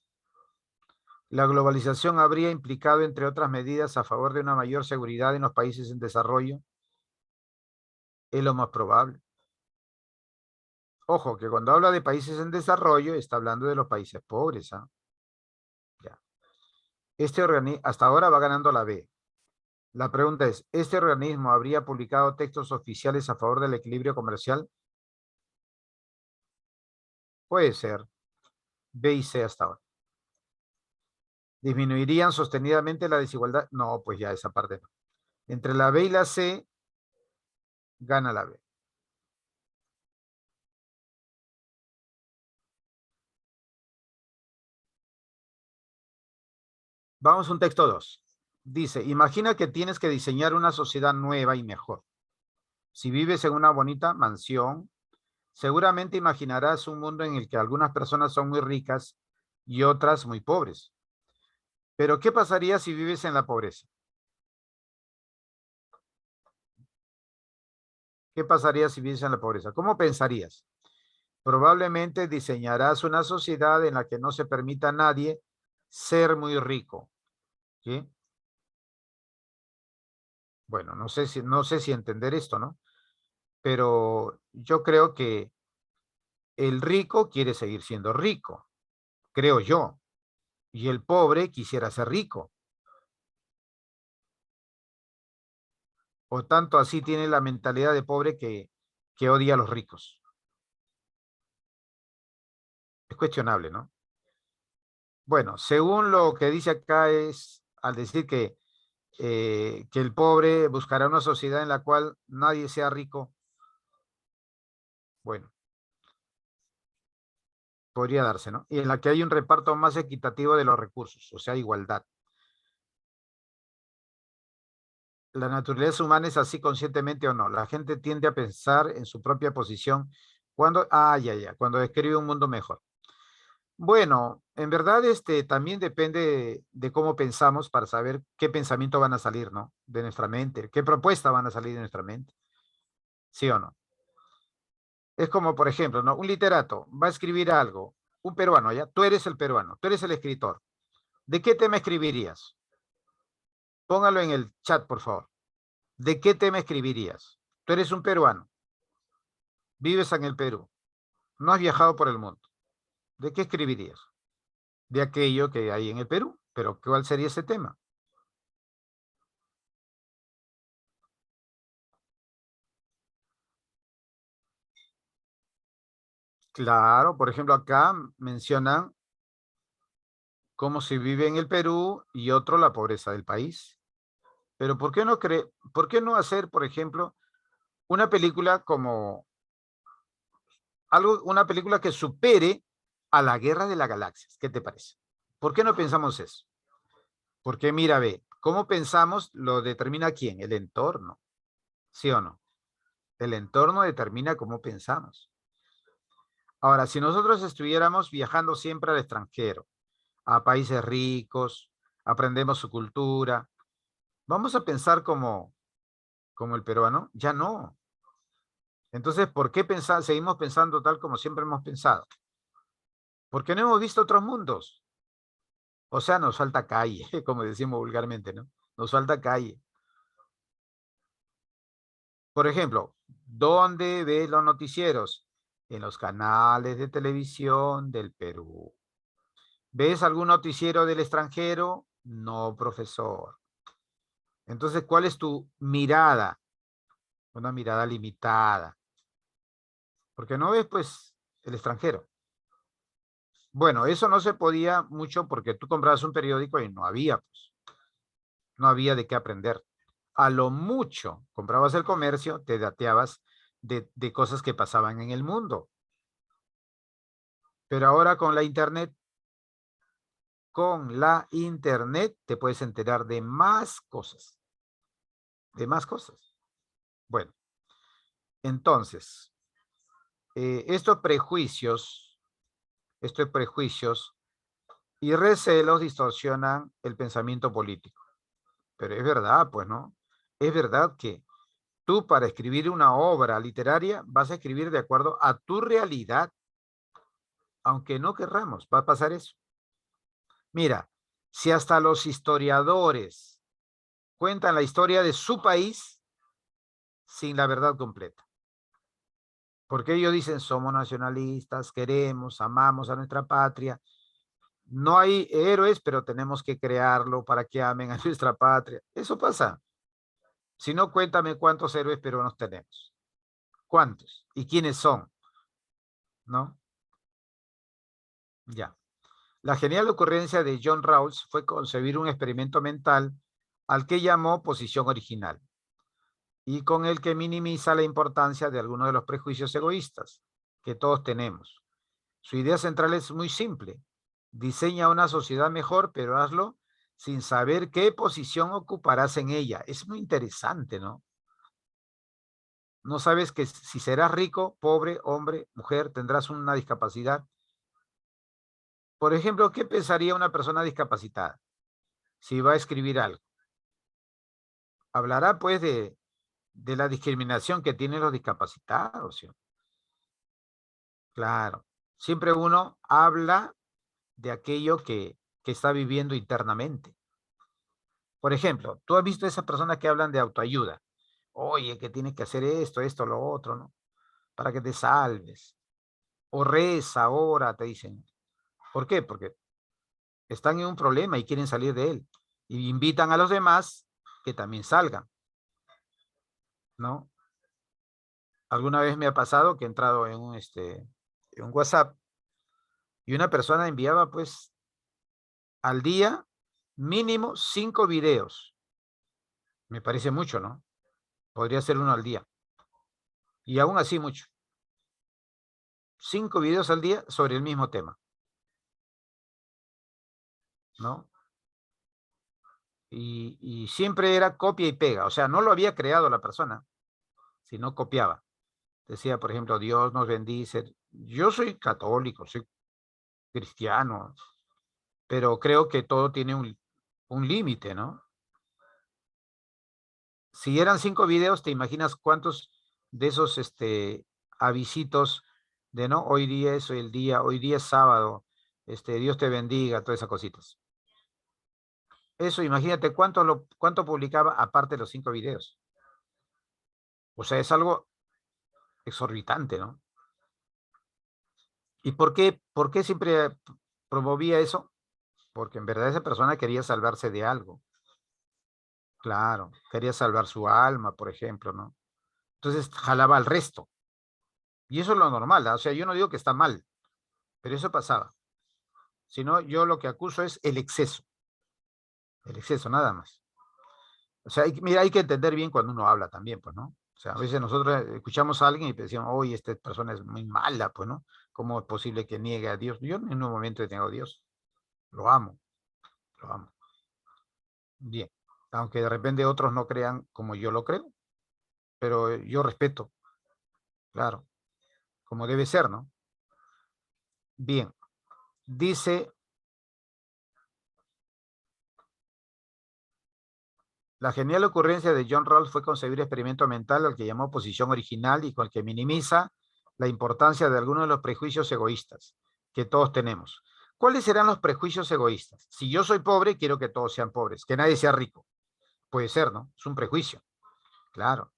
La globalización habría implicado, entre otras medidas, a favor de una mayor seguridad en los países en desarrollo. Es lo más probable. Ojo, que cuando habla de países en desarrollo, está hablando de los países pobres, ¿ah? Ya. Hasta ahora va ganando la B. La pregunta es, ¿este organismo habría publicado textos oficiales a favor del equilibrio comercial? Puede ser. B y C hasta ahora. ¿Disminuirían sostenidamente la desigualdad? No, pues ya esa parte no. Entre la B y la C, gana la B. Vamos a un texto 2. Dice, imagina que tienes que diseñar una sociedad nueva y mejor. Si vives en una bonita mansión, seguramente imaginarás un mundo en el que algunas personas son muy ricas y otras muy pobres. Pero ¿qué pasaría si vives en la pobreza? ¿Qué pasaría si vives en la pobreza? ¿Cómo pensarías? Probablemente diseñarás una sociedad en la que no se permita a nadie ser muy rico. ¿Sí? Bueno, no sé si entender esto, ¿no? Pero yo creo que el rico quiere seguir siendo rico, creo yo, y el pobre quisiera ser rico. O tanto así tiene la mentalidad de pobre que odia a los ricos. Es cuestionable, ¿no? Bueno, según lo que dice acá es, al decir que el pobre buscará una sociedad en la cual nadie sea rico, bueno, podría darse, ¿no? Y en la que hay un reparto más equitativo de los recursos, o sea, igualdad. La naturaleza humana es así conscientemente o no. La gente tiende a pensar en su propia posición cuando describe un mundo mejor. Bueno, en verdad también depende de cómo pensamos para saber qué pensamiento van a salir, ¿no? De nuestra mente, qué propuesta van a salir de nuestra mente, ¿sí o no? Es como, por ejemplo, ¿no? Un literato va a escribir algo, un peruano, ¿ya? Tú eres el peruano, tú eres el escritor. ¿De qué tema escribirías? Póngalo en el chat, por favor. ¿De qué tema escribirías? Tú eres un peruano, vives en el Perú, no has viajado por el mundo. ¿De qué escribirías? De aquello que hay en el Perú, pero ¿cuál sería ese tema? Claro, por ejemplo, acá mencionan cómo se vive en el Perú y otro la pobreza del país. Pero ¿por qué no hacer, por ejemplo, una película como una película que supere a la Guerra de las Galaxias? ¿Qué te parece? ¿Por qué no pensamos eso? Porque mira, ve, cómo pensamos lo determina quién, el entorno, ¿sí o no? El entorno determina cómo pensamos. Ahora, si nosotros estuviéramos viajando siempre al extranjero, a países ricos, aprendemos su cultura, ¿vamos a pensar como el peruano? Ya no. Entonces, ¿por qué seguimos pensando tal como siempre hemos pensado? Porque no hemos visto otros mundos. O sea, nos falta calle, como decimos vulgarmente, ¿no? Nos falta calle. Por ejemplo, ¿dónde ves los noticieros? En los canales de televisión del Perú. ¿Ves algún noticiero del extranjero? No, profesor. Entonces, ¿cuál es tu mirada? Una mirada limitada. Porque no ves, pues, el extranjero. Bueno, eso no se podía mucho porque tú comprabas un periódico y no había, pues, no había de qué aprender. A lo mucho, comprabas el comercio, te dateabas de cosas que pasaban en el mundo. Pero ahora con la internet te puedes enterar de más cosas, de más cosas. Bueno, entonces, estos prejuicios y recelos distorsionan el pensamiento político. Pero es verdad, pues, ¿no? Es verdad que tú para escribir una obra literaria vas a escribir de acuerdo a tu realidad, aunque no querramos, va a pasar eso. Mira, si hasta los historiadores cuentan la historia de su país sin la verdad completa, porque ellos dicen somos nacionalistas, queremos, amamos a nuestra patria, No hay héroes, pero tenemos que crearlo para que amen a nuestra patria. Eso pasa. Si no, cuéntame cuántos héroes peruanos tenemos. ¿Cuántos? ¿Y quiénes son? ¿No? Ya. La genial ocurrencia de John Rawls fue concebir un experimento mental al que llamó posición original y con el que minimiza la importancia de algunos de los prejuicios egoístas que todos tenemos. Su idea central es muy simple. Diseña una sociedad mejor, pero hazlo sin saber qué posición ocuparás en ella. Es muy interesante, ¿no? No sabes que si serás rico, pobre, hombre, mujer, tendrás una discapacidad. Por ejemplo, ¿qué pensaría una persona discapacitada si va a escribir algo? Hablará pues de la discriminación que tienen los discapacitados, ¿sí? Claro. Siempre uno habla de aquello que está viviendo internamente. Por ejemplo, tú has visto esas personas que hablan de autoayuda. Oye, que tienes que hacer esto, esto, lo otro, ¿no? Para que te salves. O reza ahora, te dicen. ¿Por qué? Porque están en un problema y quieren salir de él. Y invitan a los demás que también salgan, ¿no? Alguna vez me ha pasado que he entrado en un WhatsApp y una persona enviaba pues al día mínimo 5 videos. Me parece mucho, ¿no? Podría ser uno al día. Y aún así mucho. 5 videos al día sobre el mismo tema, ¿no? Y siempre era copia y pega. O sea, no lo había creado la persona, sino copiaba. Decía, por ejemplo, Dios nos bendice. Yo soy católico, soy cristiano, pero creo que todo tiene un límite, ¿no? Si eran 5 videos, ¿te imaginas cuántos de esos avisitos de no? Hoy día es el día, hoy día es sábado, Dios te bendiga, todas esas cositas. Eso, imagínate cuánto publicaba aparte de los 5 videos. O sea, es algo exorbitante, ¿no? ¿Y por qué siempre promovía eso? Porque en verdad esa persona quería salvarse de algo. Claro, quería salvar su alma, por ejemplo, ¿no? Entonces jalaba al resto. Y eso es lo normal, ¿ah? O sea, yo no digo que está mal, pero eso pasaba. Sino yo lo que acuso es el exceso, nada más. O sea, mira, hay que entender bien cuando uno habla también, pues, ¿no? O sea, a veces nosotros escuchamos a alguien y decimos, oye, esta persona es muy mala, pues, ¿no? ¿Cómo es posible que niegue a Dios? Yo en ningún momento tengo a Dios. Lo amo, lo amo. Bien. Aunque de repente otros no crean como yo lo creo, pero yo respeto, claro, como debe ser, ¿no? Bien. Dice, la genial ocurrencia de John Rawls fue concebir experimento mental al que llamó posición original y con el que minimiza la importancia de algunos de los prejuicios egoístas que todos tenemos. ¿Cuáles serán los prejuicios egoístas? Si yo soy pobre, quiero que todos sean pobres, que nadie sea rico. Puede ser, ¿no? Es un prejuicio, claro.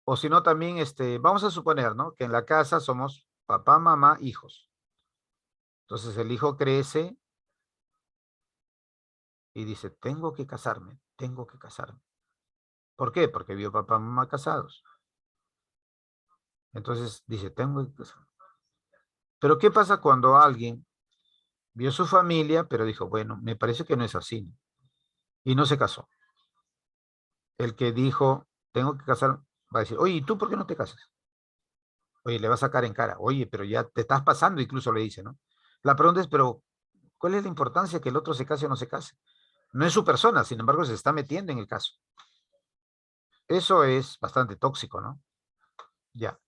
O si no, también, vamos a suponer, ¿no? Que en la casa somos papá, mamá, hijos. Entonces el hijo crece y dice, tengo que casarme, tengo que casarme. ¿Por qué? Porque vio papá, mamá casados. Entonces dice, tengo que casarme. Pero ¿qué pasa cuando alguien vio su familia, pero dijo, bueno, me parece que no es así, ¿no? Y no se casó? El que dijo, tengo que casar, va a decir, oye, ¿y tú por qué no te casas? Oye, le va a sacar en cara, oye, pero ya te estás pasando, incluso le dice, ¿no? La pregunta es, pero ¿cuál es la importancia que el otro se case o no se case? No es su persona, sin embargo, se está metiendo en el caso. Eso es bastante tóxico, ¿no? Ya.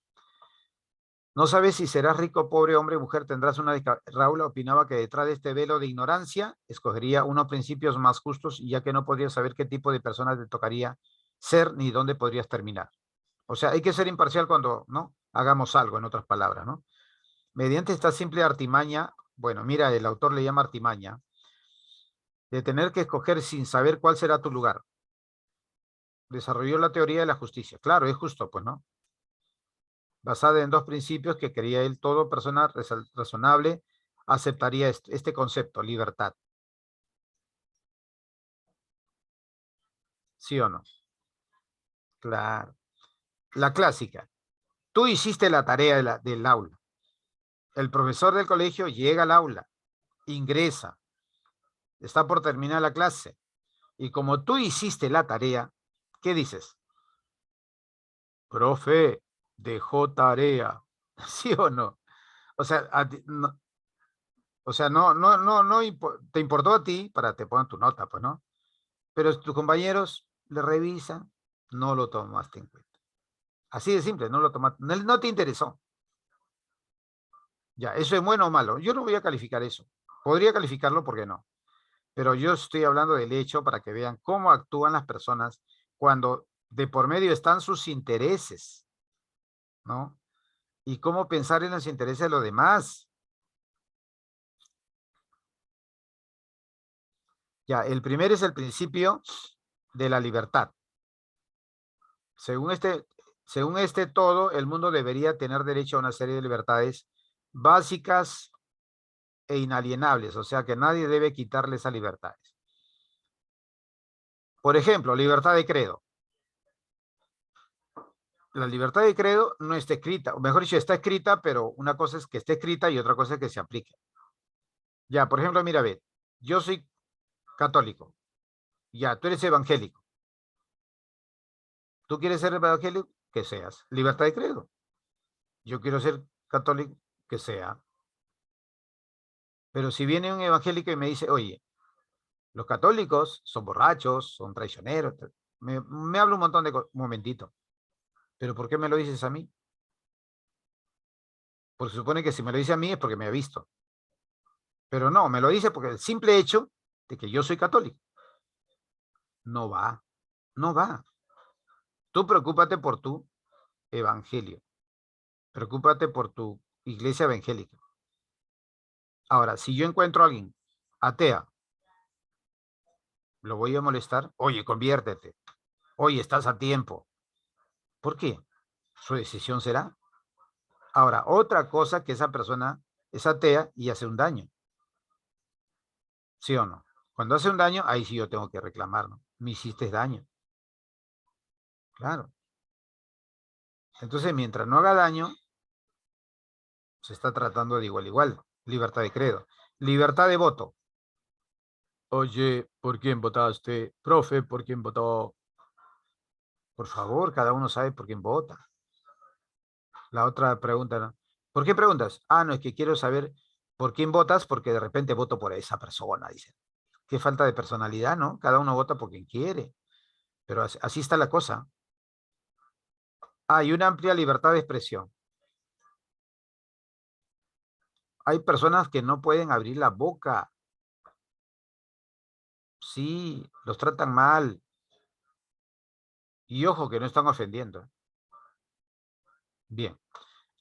No sabes si serás rico, pobre, hombre, mujer, tendrás una... Raúl opinaba que detrás de este velo de ignorancia escogería unos principios más justos, ya que no podrías saber qué tipo de persona te tocaría ser ni dónde podrías terminar. O sea, hay que ser imparcial cuando, ¿no? Hagamos algo, en otras palabras, ¿no? Mediante esta simple artimaña, bueno, mira, el autor le llama artimaña, de tener que escoger sin saber cuál será tu lugar. Desarrolló la teoría de la justicia. Claro, es justo, pues, ¿no? Basada en dos principios que quería él, todo persona razonable aceptaría este concepto, libertad? ¿Sí o no? Claro. La clásica. Tú hiciste la tarea del aula. El profesor del colegio llega al aula, ingresa, está por terminar la clase. Y como tú hiciste la tarea, ¿qué dices? Profe, dejó tarea. ¿Sí o no? O sea, no, o sea, te importó a ti para te poner tu nota, pues, ¿no? Pero tus compañeros le revisan, no lo tomaste en cuenta. Así de simple, no lo tomaste, no te interesó. Ya, ¿eso es bueno o malo? Yo no voy a calificar eso. Podría calificarlo, ¿por qué no? Pero yo estoy hablando del hecho para que vean cómo actúan las personas cuando de por medio están sus intereses, ¿no? Y cómo pensar en los intereses de los demás. Ya, el primero es el principio de la libertad. Según este todo, el mundo debería tener derecho a una serie de libertades básicas e inalienables, o sea que nadie debe quitarle esas libertades. Por ejemplo, libertad de credo. La libertad de credo no está escrita, o mejor dicho, está escrita, pero una cosa es que esté escrita y otra cosa es que se aplique. Ya, por ejemplo, mira, ve, yo soy católico, ya, tú eres evangélico. ¿Tú quieres ser evangélico? Que seas. Libertad de credo. Yo quiero ser católico, que sea. Pero si viene un evangélico y me dice, oye, los católicos son borrachos, son traicioneros, me habla un montón de cosas, un momentito. ¿Pero por qué me lo dices a mí? Porque se supone que si me lo dice a mí es porque me ha visto. Pero no, me lo dice porque el simple hecho de que yo soy católico. No va, no va. Tú preocúpate por tu evangelio. Preocúpate por tu iglesia evangélica. Ahora, si yo encuentro a alguien atea, lo voy a molestar. Oye, conviértete. Oye, estás a tiempo. ¿Por qué? Su decisión será. Ahora, otra cosa que esa persona es atea y hace un daño. ¿Sí o no? Cuando hace un daño, ahí sí yo tengo que reclamar, ¿no? Me hiciste daño. Claro. Entonces, mientras no haga daño, se está tratando de igual a igual. Libertad de credo. Libertad de voto. Oye, ¿por quién votaste? Profe, ¿por quién votó? Por favor, cada uno sabe por quién vota. La otra pregunta, ¿no? ¿Por qué preguntas? Ah, no, es que quiero saber por quién votas porque de repente voto por esa persona, dice. Qué falta de personalidad, ¿no? Cada uno vota por quien quiere. Pero así está la cosa. Hay una amplia libertad de expresión. Hay personas que no pueden abrir la boca. Sí, los tratan mal. Y ojo que no están ofendiendo. Bien.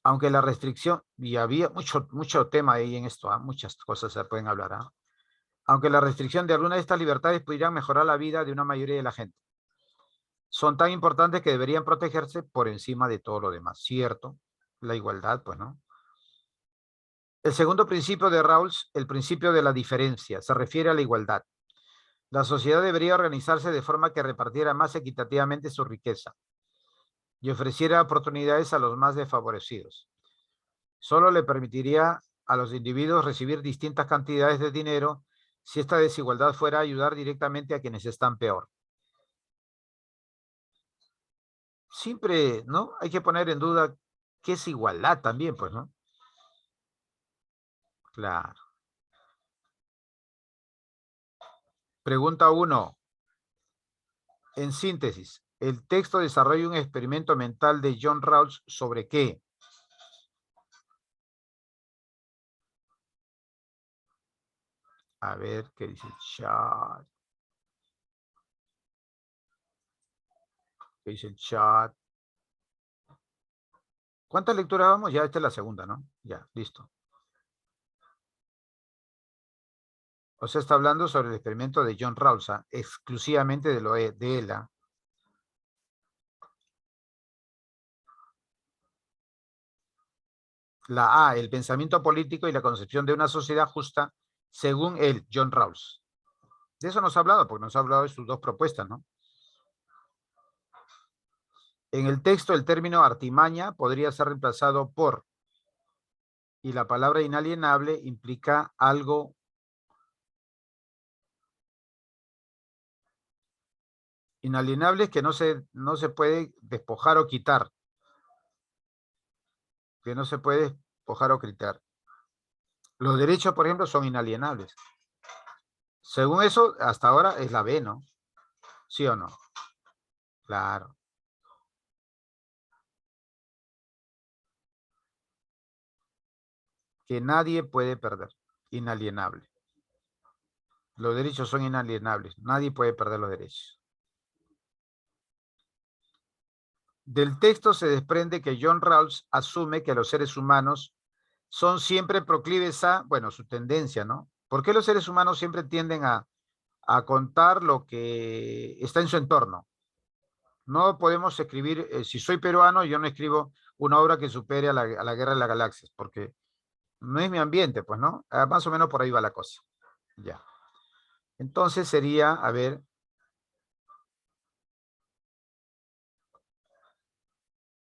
Aunque la restricción, y había mucho tema ahí en esto, muchas cosas se pueden hablar. Aunque la restricción de alguna de estas libertades pudieran mejorar la vida de una mayoría de la gente. Son tan importantes que deberían protegerse por encima de todo lo demás. ¿Cierto? La igualdad, pues, ¿no? El segundo principio de Rawls, el principio de la diferencia, se refiere a la igualdad. La sociedad debería organizarse de forma que repartiera más equitativamente su riqueza y ofreciera oportunidades a los más desfavorecidos. Solo le permitiría a los individuos recibir distintas cantidades de dinero si esta desigualdad fuera a ayudar directamente a quienes están peor. Siempre, ¿no? Hay que poner en duda qué es igualdad también, pues, ¿no? Claro. Pregunta 1. En síntesis, el texto desarrolla un experimento mental de John Rawls sobre qué. A ver, ¿qué dice el chat? ¿Qué dice el chat? ¿Cuántas lecturas vamos? Ya esta es la segunda, ¿no? Ya, listo. O sea, está hablando sobre el experimento de John Rawls, exclusivamente de lo de él. La A, el pensamiento político y la concepción de una sociedad justa según él, John Rawls. De eso nos ha hablado, porque nos ha hablado de sus dos propuestas, ¿no? En el texto, el término artimaña podría ser reemplazado por, y la palabra inalienable implica algo inalienable que no se puede despojar o quitar. Que no se puede despojar o quitar. Los derechos, por ejemplo, son inalienables. Según eso, hasta ahora es la B, ¿no? ¿Sí o no? Claro. Que nadie puede perder. Inalienable. Los derechos son inalienables. Nadie puede perder los derechos. Del texto se desprende que John Rawls asume que los seres humanos son siempre proclives a, bueno, su tendencia, ¿no? ¿Por qué los seres humanos siempre tienden a contar lo que está en su entorno? No podemos escribir, si soy peruano, yo no escribo una obra que supere a la Guerra de las Galaxias, porque no es mi ambiente, pues, ¿no? Más o menos por ahí va la cosa. Ya. Entonces sería, a ver,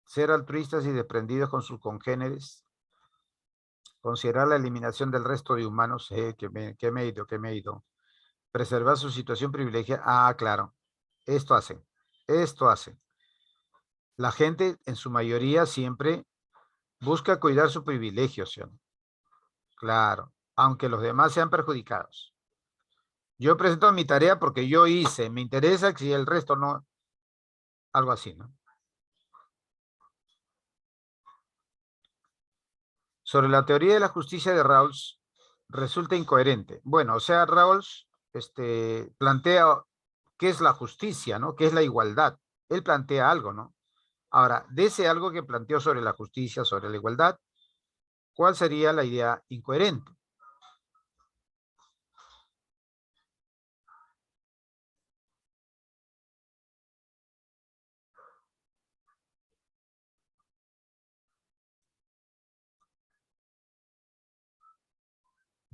ser altruistas y desprendidos con sus congéneres, considerar la eliminación del resto de humanos, que me he ido, preservar su situación privilegiada, claro, esto hacen, esto hacen. La gente, en su mayoría, siempre busca cuidar su privilegio, ¿sí o no? Claro, aunque los demás sean perjudicados. Yo presento mi tarea porque yo hice, me interesa si el resto no, algo así, ¿no? Sobre la teoría de la justicia de Rawls, resulta incoherente. Bueno, o sea, Rawls plantea qué es la justicia, ¿no? ¿Qué es la igualdad? Él plantea algo, ¿no? Ahora, de ese algo que planteó sobre la justicia, sobre la igualdad, ¿cuál sería la idea incoherente?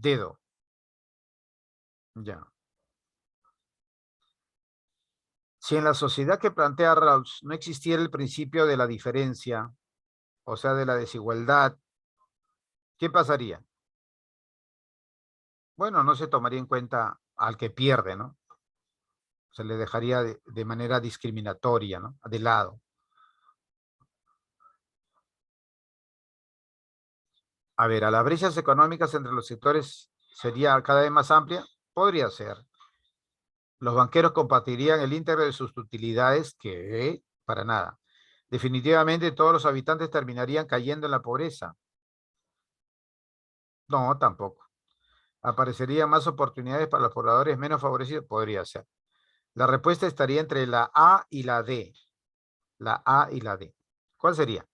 Dedo, ya. Si en la sociedad que plantea Rawls no existiera el principio de la diferencia, o sea, de la desigualdad, ¿qué pasaría? Bueno, no se tomaría en cuenta al que pierde, ¿no? Se le dejaría de manera discriminatoria, ¿no? De lado. A ver, a las brechas económicas entre los sectores sería cada vez más amplia. Podría ser. Los banqueros compartirían el íntegro de sus utilidades, que para nada. Definitivamente todos los habitantes terminarían cayendo en la pobreza. No, tampoco. ¿Aparecerían más oportunidades para los pobladores menos favorecidos? Podría ser. La respuesta estaría entre la A y la D. La A y la D. ¿Cuál sería?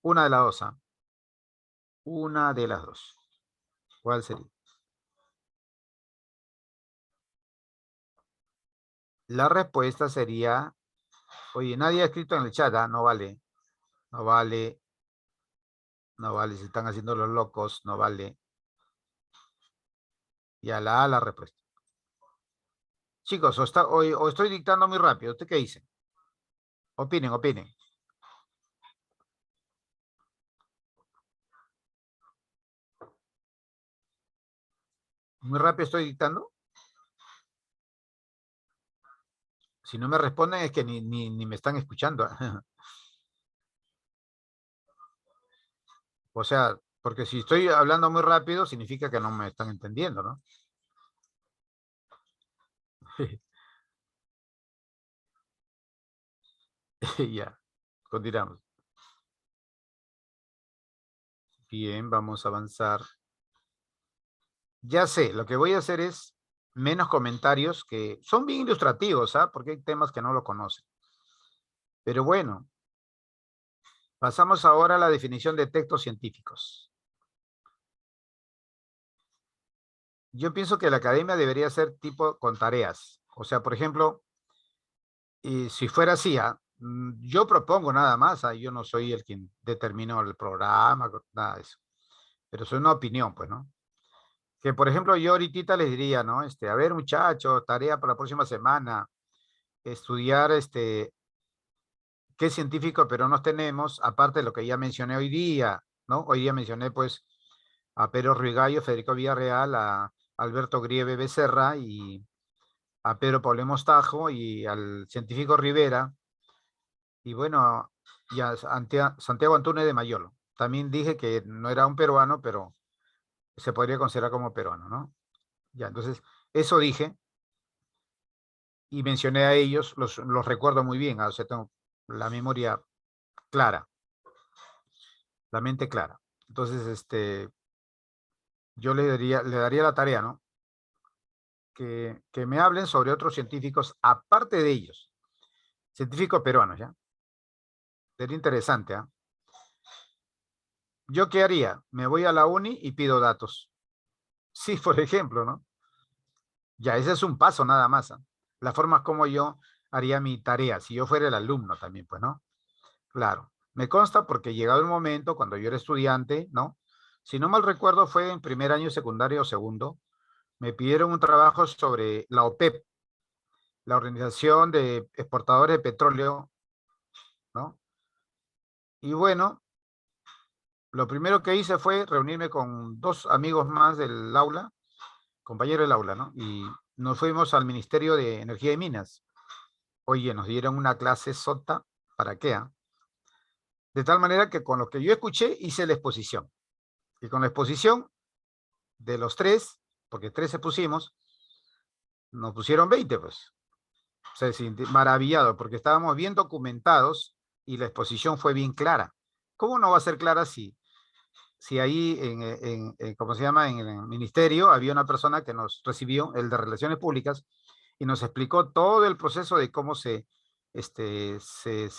Una de las dos, ¿ah? Una de las dos. ¿Cuál sería? La respuesta sería, oye, nadie ha escrito en el chat, ¿ah? No vale, no vale, no vale, se están haciendo los locos, no vale. Y a la A la respuesta. Chicos, o estoy dictando muy rápido, ¿usted qué dice? Opinen, opinen. ¿Muy rápido estoy dictando? Si no me responden es que ni me están escuchando. O sea, porque si estoy hablando muy rápido significa que no me están entendiendo, ¿no? Ya, continuamos. Bien, vamos a avanzar. Ya sé, lo que voy a hacer es menos comentarios que son bien ilustrativos, ¿ah? Porque hay temas que no lo conocen. Pero bueno, pasamos ahora a la definición de textos científicos. Yo pienso que la academia debería ser tipo con tareas. O sea, por ejemplo, si fuera así, yo propongo nada más, yo no soy el quien determinó el programa, nada de eso. pero es una opinión, pues, ¿no? Que, por ejemplo, yo ahorita les diría, ¿no? A ver, muchachos, tarea para la próxima semana, estudiar, qué científicos peruanos tenemos, aparte de lo que ya mencioné hoy día, ¿no? Hoy día mencioné, pues, a Pedro Ruigallo, Federico Villarreal, a Alberto Grieve Becerra y a Pedro Pablo Mostajo y al científico Rivera, y bueno, y a Santiago Antúnez de Mayolo. También dije que no era un peruano, pero se podría considerar como peruano, ¿no? Ya, entonces, eso dije y mencioné a ellos, los recuerdo muy bien, o sea, tengo la memoria clara, la mente clara. Entonces, yo le daría la tarea, ¿no? Que me hablen sobre otros científicos, aparte de ellos, científicos peruanos, ¿ya? Sería interesante, ¿ah? ¿Yo qué haría? Me voy a la uni y pido datos. Sí, por ejemplo, ¿no? Ya, ese es un paso nada más, ¿ah? La forma como yo haría mi tarea, si yo fuera el alumno también, pues, ¿no? Claro, me consta porque llegado el momento, cuando yo era estudiante, ¿no? Si no mal recuerdo, fue en primer año secundario o segundo, me pidieron un trabajo sobre la OPEP, la Organización de Exportadores de Petróleo, ¿no? Y bueno, lo primero que hice fue reunirme con dos amigos más del aula, compañeros del aula, ¿no? Y nos fuimos al Ministerio de Energía y Minas. Oye, nos dieron una clase sota, ¿para qué? De tal manera que con lo que yo escuché hice la exposición. Y con la exposición de los tres, porque tres se pusimos, nos pusieron 20, pues. O sea, maravillado, porque estábamos bien documentados y la exposición fue bien clara. ¿Cómo no va a ser clara si ahí ¿cómo se llama? En el ministerio había una persona que nos recibió, el de Relaciones Públicas, y nos explicó todo el proceso de cómo se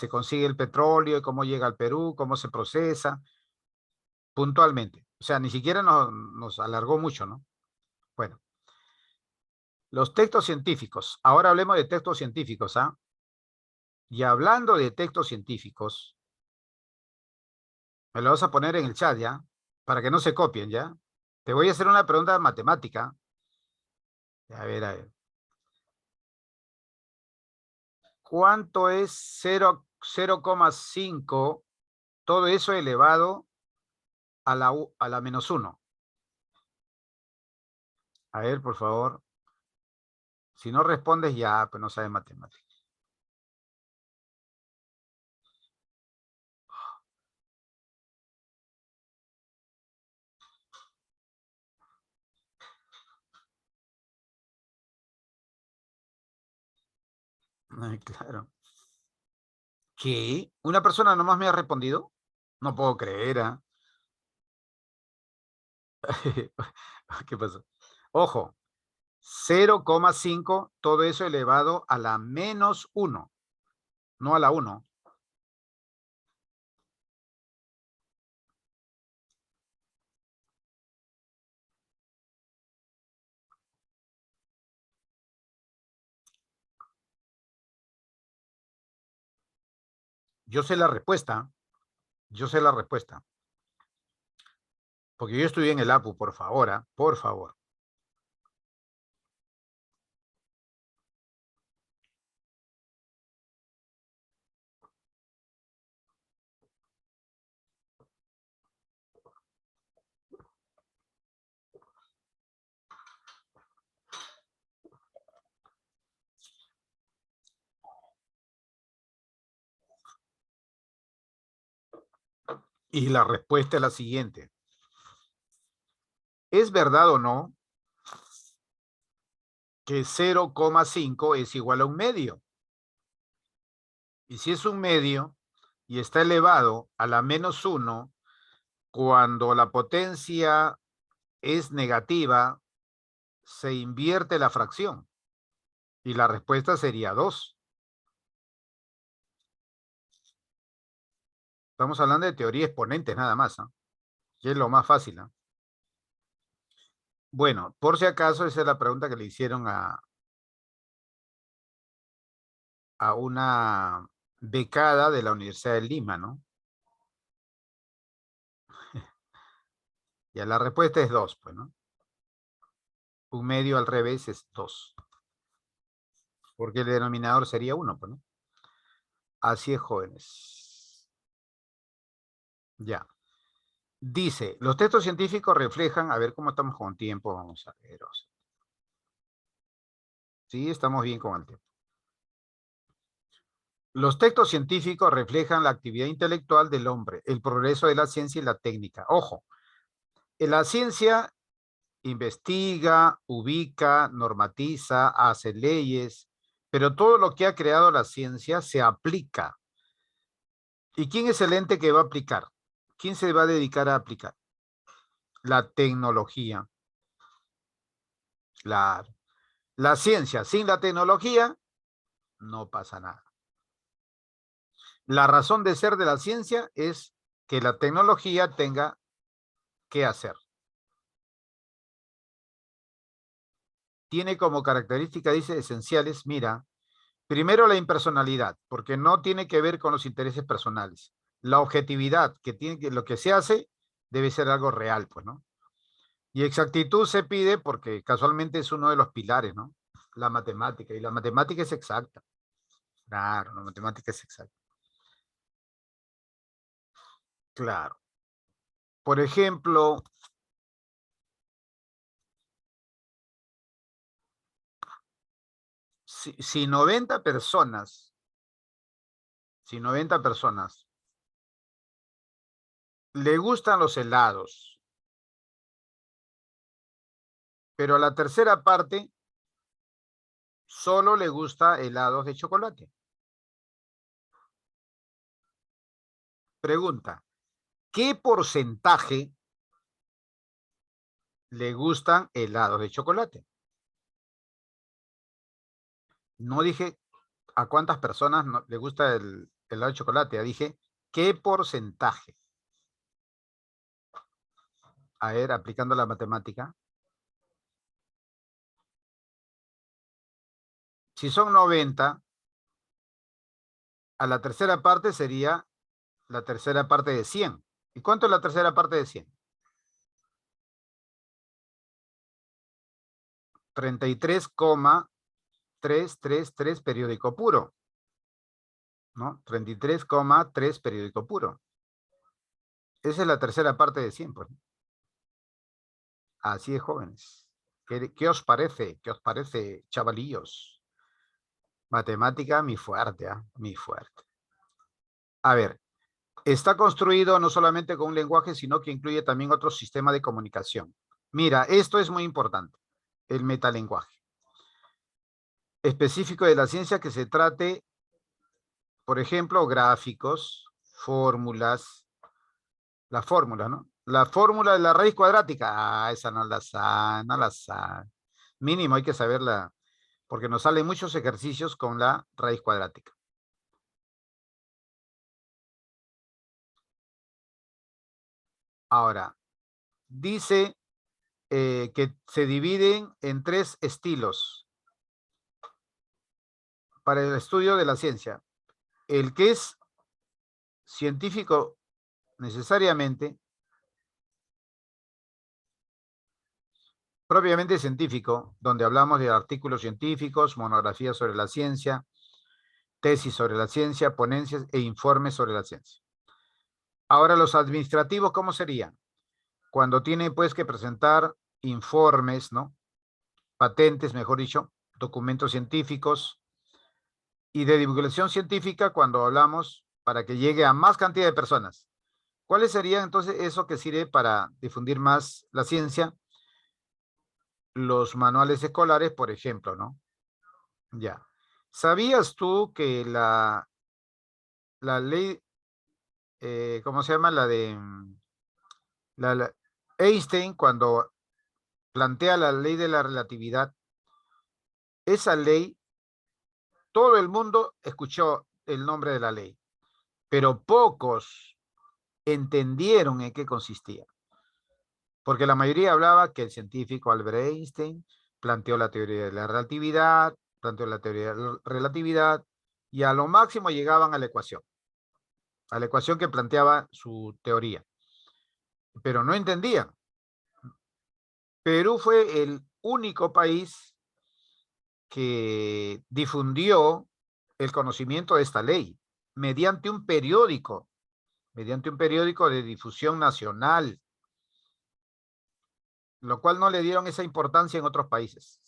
consigue el petróleo, cómo llega al Perú, cómo se procesa, puntualmente. O sea, ni siquiera nos alargó mucho, ¿no? Bueno, los textos científicos. Ahora hablemos de textos científicos, ¿ah? Y hablando de textos científicos, me lo vas a poner en el chat, ¿ya? Para que no se copien, ¿ya? Te voy a hacer una pregunta matemática. A ver, a ver. ¿Cuánto es 0,5? Todo eso elevado a la menos uno. A ver, por favor. Si no respondes, ya, pues no sabes matemáticas. Ay, claro. ¿Qué? ¿Una persona nomás me ha respondido? No puedo creer, ¿ah? ¿Qué pasó? Ojo, 0,5, todo eso elevado a la menos uno, no a la uno. Yo sé la respuesta, yo sé la respuesta, porque yo estudié en el APU, por favor, ¿ah? Por favor. Y la respuesta es la siguiente. ¿Es verdad o no que 0,5 es igual a un medio? Y si es un medio y está elevado a la menos uno, cuando la potencia es negativa, se invierte la fracción. Y la respuesta sería 2. Estamos hablando de teoría exponentes nada más, ¿no? Que es lo más fácil, ¿no? Bueno, por si acaso, esa es la pregunta que le hicieron a una becada de la Universidad de Lima, ¿no? Ya la respuesta es 2, pues, ¿no? Un medio al revés es 2. Porque el denominador sería 1, pues, ¿no? Así es, jóvenes. Ya. Dice, los textos científicos reflejan, a ver cómo estamos con tiempo, vamos a ver. Sí, estamos bien con el tiempo. Los textos científicos reflejan la actividad intelectual del hombre, el progreso de la ciencia y la técnica. Ojo, en la ciencia investiga, ubica, normatiza, hace leyes, pero todo lo que ha creado la ciencia se aplica. ¿Y quién es el ente que va a aplicar? ¿Quién se va a dedicar a aplicar? La tecnología. La ciencia sin la tecnología no pasa nada. La razón de ser de la ciencia es que la tecnología tenga que hacer. Tiene como característica, dice, esenciales, mira, primero la impersonalidad, porque no tiene que ver con los intereses personales. La objetividad, que tiene que lo que se hace debe ser algo real, pues, ¿no? Y exactitud se pide porque casualmente es uno de los pilares, ¿no? La matemática, y la matemática es exacta. Claro, la matemática es exacta. Claro. Por ejemplo, si 90 personas, si 90 personas le gustan los helados, pero a la tercera parte solo le gusta helados de chocolate. Pregunta, ¿qué porcentaje le gustan helados de chocolate? No dije a cuántas personas le gusta el helado de chocolate, ya dije, ¿qué porcentaje? A ver, aplicando la matemática. Si son 90, a la tercera parte sería la tercera parte de 100. ¿Y cuánto es la tercera parte de 100? 33,333 periódico puro, ¿no? 33,3 periódico puro. Esa es la tercera parte de 100, pues. Así es, jóvenes. ¿Qué os parece? ¿Qué os parece, chavalillos? Matemática, mi fuerte, ¿eh? Mi fuerte. A ver, está construido no solamente con un lenguaje, sino que incluye también otro sistema de comunicación. Mira, esto es muy importante, el metalenguaje. Específico de la ciencia que se trate, por ejemplo, gráficos, fórmulas, la fórmula, ¿no? La fórmula de la raíz cuadrática, esa no la sabe, no la sabe. Mínimo hay que saberla, porque nos salen muchos ejercicios con la raíz cuadrática. Ahora, dice que se dividen en 3 estilos para el estudio de la ciencia. El que es científico necesariamente, propiamente científico, donde hablamos de artículos científicos, monografías sobre la ciencia, tesis sobre la ciencia, ponencias e informes sobre la ciencia. Ahora, los administrativos, ¿cómo serían? Cuando tienen pues que presentar informes, ¿no? Patentes, mejor dicho, documentos científicos y de divulgación científica cuando hablamos para que llegue a más cantidad de personas. ¿Cuáles serían entonces eso que sirve para difundir más la ciencia? Los manuales escolares, por ejemplo, ¿no? Ya. ¿Sabías tú que la ley, ¿cómo se llama? La Einstein, cuando plantea la ley de la relatividad, esa ley, todo el mundo escuchó el nombre de la ley, pero pocos entendieron en qué consistía. Porque la mayoría hablaba que el científico Albert Einstein planteó la teoría de la relatividad, planteó la teoría de la relatividad, y a lo máximo llegaban a la ecuación que planteaba su teoría, pero no entendían. Perú fue el único país que difundió el conocimiento de esta ley mediante un periódico de difusión nacional, lo cual no le dieron esa importancia en otros países,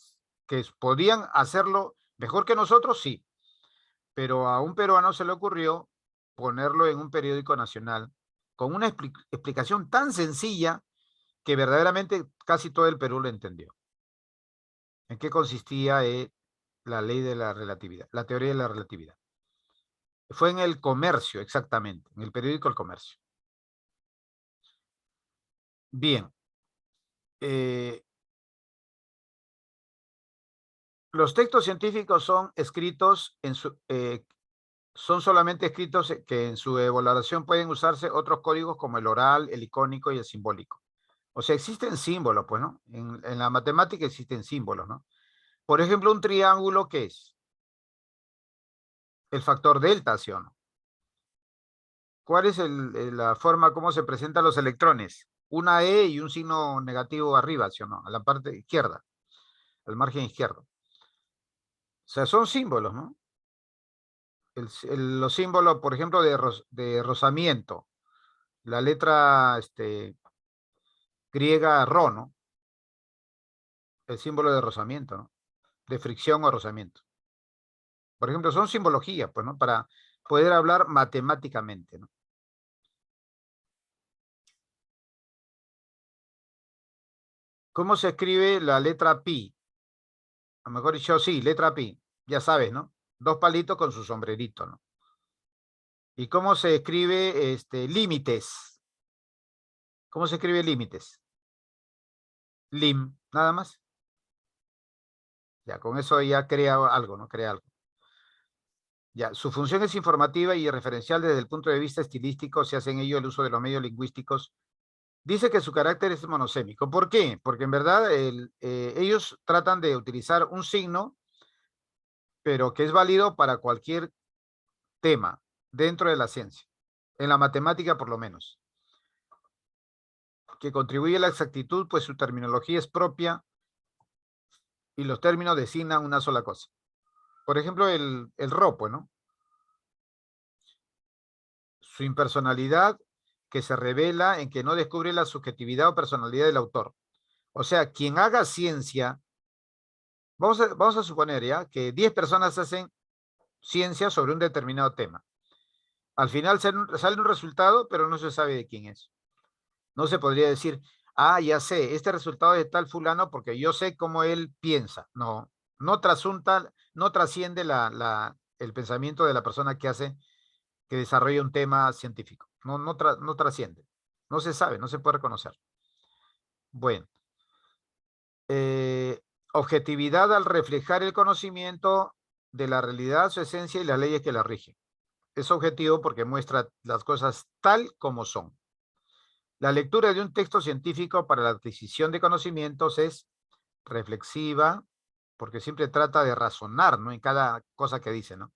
que podían hacerlo mejor que nosotros, sí, pero a un peruano se le ocurrió ponerlo en un periódico nacional con una explicación tan sencilla que verdaderamente casi todo el Perú lo entendió. ¿En qué consistía la ley de la relatividad, la teoría de la relatividad? Fue en El Comercio, exactamente, en el periódico El Comercio. Bien. Los textos científicos son escritos son solamente escritos que en su elaboración pueden usarse otros códigos como el oral, el icónico y el simbólico. O sea, existen símbolos, pues, ¿no? En la matemática existen símbolos, ¿no? Por ejemplo, un triángulo, ¿qué es? El factor delta, ¿sí o no? ¿Cuál es la forma como se presentan los electrones? Una E y un signo negativo arriba, ¿sí o no? A la parte izquierda, al margen izquierdo. O sea, son símbolos, ¿no? Los símbolos, por ejemplo, de rozamiento. La letra griega rho, ¿no? El símbolo de rozamiento, ¿no? De fricción o rozamiento. Por ejemplo, son simbologías, pues, ¿no? Para poder hablar matemáticamente, ¿no? ¿Cómo se escribe la letra pi? A lo mejor dicho, sí, letra pi. Ya sabes, ¿no? Dos palitos con su sombrerito, ¿no? ¿Y cómo se escribe límites? ¿Cómo se escribe límites? Lim, nada más. Ya, con eso ya crea algo, ¿no? Crea algo. Ya, su función es informativa y referencial desde el punto de vista estilístico, se hace en ello el uso de los medios lingüísticos. Dice que su carácter es monosémico. ¿Por qué? Porque en verdad ellos tratan de utilizar un signo, pero que es válido para cualquier tema dentro de la ciencia, en la matemática por lo menos, que contribuye a la exactitud, pues su terminología es propia y los términos designan una sola cosa. Por ejemplo, el ropo, ¿no? Su impersonalidad que se revela en que no descubre la subjetividad o personalidad del autor. O sea, quien haga ciencia, vamos a suponer ya que 10 personas hacen ciencia sobre un determinado tema. Al final sale un resultado, pero no se sabe de quién es. No se podría decir, ah, ya sé, este resultado es de tal fulano porque yo sé cómo él piensa. No, no trasunta, no trasciende el pensamiento de la persona que desarrolla un tema científico. No trasciende. No se sabe, no se puede reconocer. Bueno, objetividad al reflejar el conocimiento de la realidad, su esencia y las leyes que la rigen. Es objetivo porque muestra las cosas tal como son. La lectura de un texto científico para la adquisición de conocimientos es reflexiva, porque siempre trata de razonar, ¿no? En cada cosa que dice, ¿no?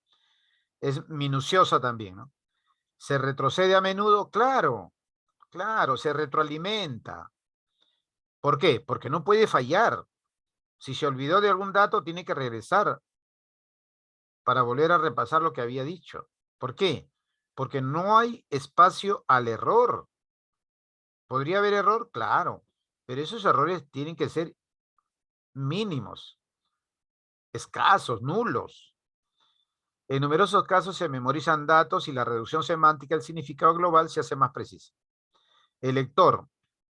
Es minuciosa también, ¿no? Se retrocede a menudo, claro, claro, se retroalimenta. ¿Por qué? Porque no puede fallar. Si se olvidó de algún dato, tiene que regresar para volver a repasar lo que había dicho. ¿Por qué? Porque no hay espacio al error. ¿Podría haber error? Claro, pero esos errores tienen que ser mínimos, escasos, nulos. En numerosos casos se memorizan datos y la reducción semántica del significado global se hace más precisa. El lector,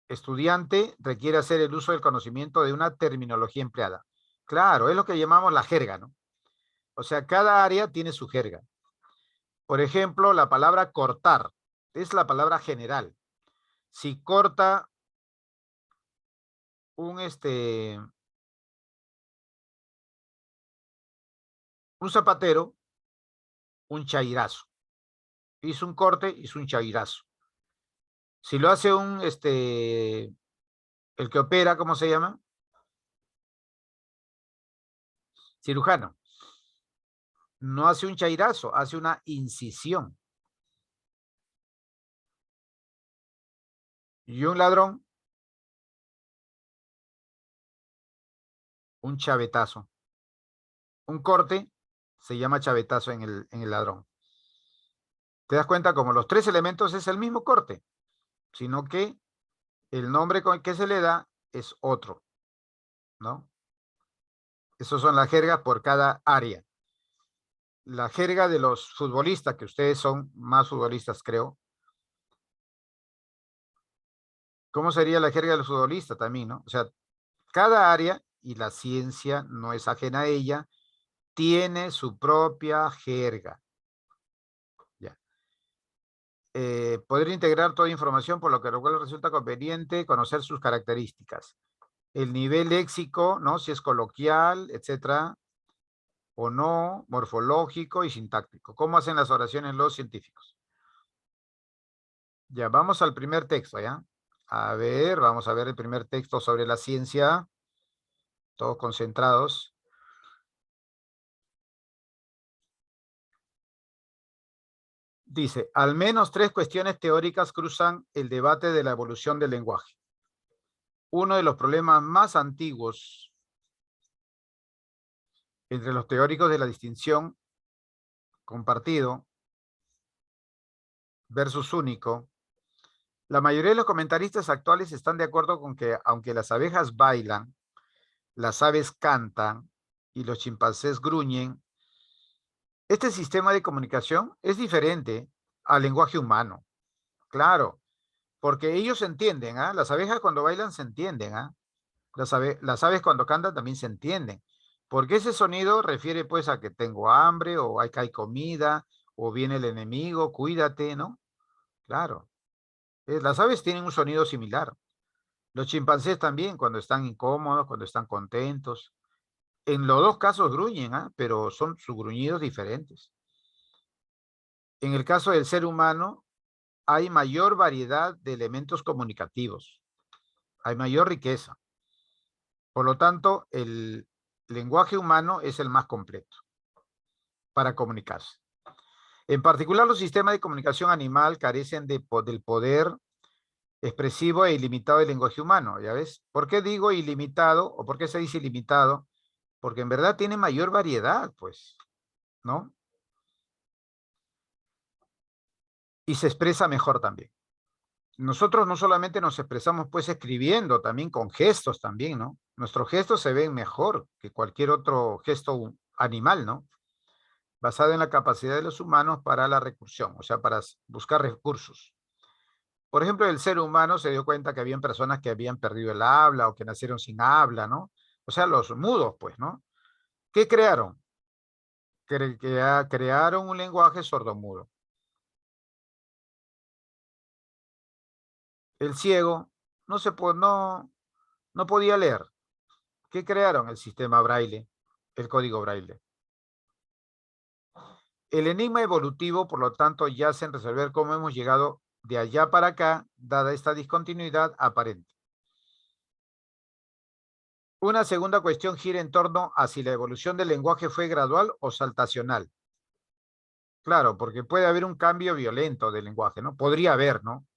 estudiante, requiere hacer el uso del conocimiento de una terminología empleada. Claro, es lo que llamamos la jerga, ¿no? O sea, cada área tiene su jerga. Por ejemplo, la palabra cortar es la palabra general. Si corta un, un zapatero, un chairazo. Hizo un corte, hizo un chairazo. Si lo hace el que opera, ¿cómo se llama? Cirujano. No hace un chairazo, hace una incisión. Y un ladrón un chavetazo. Un corte se llama chavetazo en el ladrón. ¿Te das cuenta? Como los tres elementos es el mismo corte, sino que el nombre con el que se le da es otro, ¿no? Esas son las jergas por cada área. La jerga de los futbolistas, que ustedes son más futbolistas, creo. ¿Cómo sería la jerga del futbolista también, no? O sea, cada área, y la ciencia no es ajena a ella, tiene su propia jerga. Ya. Poder integrar toda información, por lo que resulta conveniente conocer sus características. El nivel léxico, ¿no? Si es coloquial, etcétera, o no, morfológico y sintáctico. ¿Cómo hacen las oraciones los científicos? Ya, vamos al primer texto, ¿ya? A ver, vamos a ver el primer texto sobre la ciencia. Todos concentrados. Dice, al menos 3 cuestiones teóricas cruzan el debate de la evolución del lenguaje. Uno de los problemas más antiguos entre los teóricos de la distinción compartido versus único. La mayoría de los comentaristas actuales están de acuerdo con que, aunque las abejas bailan, las aves cantan y los chimpancés gruñen, este sistema de comunicación es diferente al lenguaje humano. Claro, porque ellos se entienden, ¿ah? Las abejas cuando bailan se entienden, ¿ah? Las aves cuando cantan también se entienden. Porque ese sonido refiere pues a que tengo hambre, o hay que hay comida, o viene el enemigo, cuídate, ¿no? Claro. Las aves tienen un sonido similar. Los chimpancés también, cuando están incómodos, cuando están contentos. En los dos casos gruñen, ¿ah? Pero son sus gruñidos diferentes. En el caso del ser humano, hay mayor variedad de elementos comunicativos. Hay mayor riqueza. Por lo tanto, el lenguaje humano es el más completo para comunicarse. En particular, los sistemas de comunicación animal carecen del poder expresivo e ilimitado del lenguaje humano, ¿ya ves? ¿Por qué digo ilimitado o por qué se dice ilimitado? Porque en verdad tiene mayor variedad, pues, ¿no? Y se expresa mejor también. Nosotros no solamente nos expresamos pues escribiendo, también con gestos también, ¿no? Nuestros gestos se ven mejor que cualquier otro gesto animal, ¿no? Basado en la capacidad de los humanos para la recursión, o sea, para buscar recursos. Por ejemplo, el ser humano se dio cuenta que habían personas que habían perdido el habla o que nacieron sin habla, ¿no? O sea, los mudos, pues, ¿no? ¿Qué crearon? Crearon un lenguaje sordomudo. El ciego no podía leer. ¿Qué crearon? El sistema braille, el código braille. El enigma evolutivo, por lo tanto, yace en resolver cómo hemos llegado de allá para acá, dada esta discontinuidad aparente. Una segunda cuestión gira en torno a si la evolución del lenguaje fue gradual o saltacional. Claro, porque puede haber un cambio violento del lenguaje, ¿no? Podría haber, ¿no?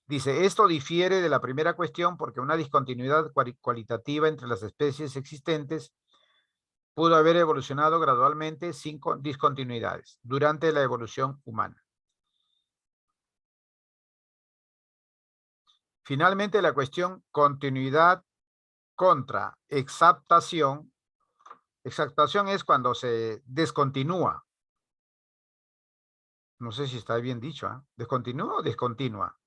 Dice, esto difiere de la primera cuestión porque una discontinuidad cualitativa entre las especies existentes pudo haber evolucionado gradualmente sin discontinuidades durante la evolución humana. Finalmente, la cuestión continuidad contra exaptación. Exaptación es cuando se descontinúa. No sé si está bien dicho, ¿ah? ¿Descontinúa o descontinua?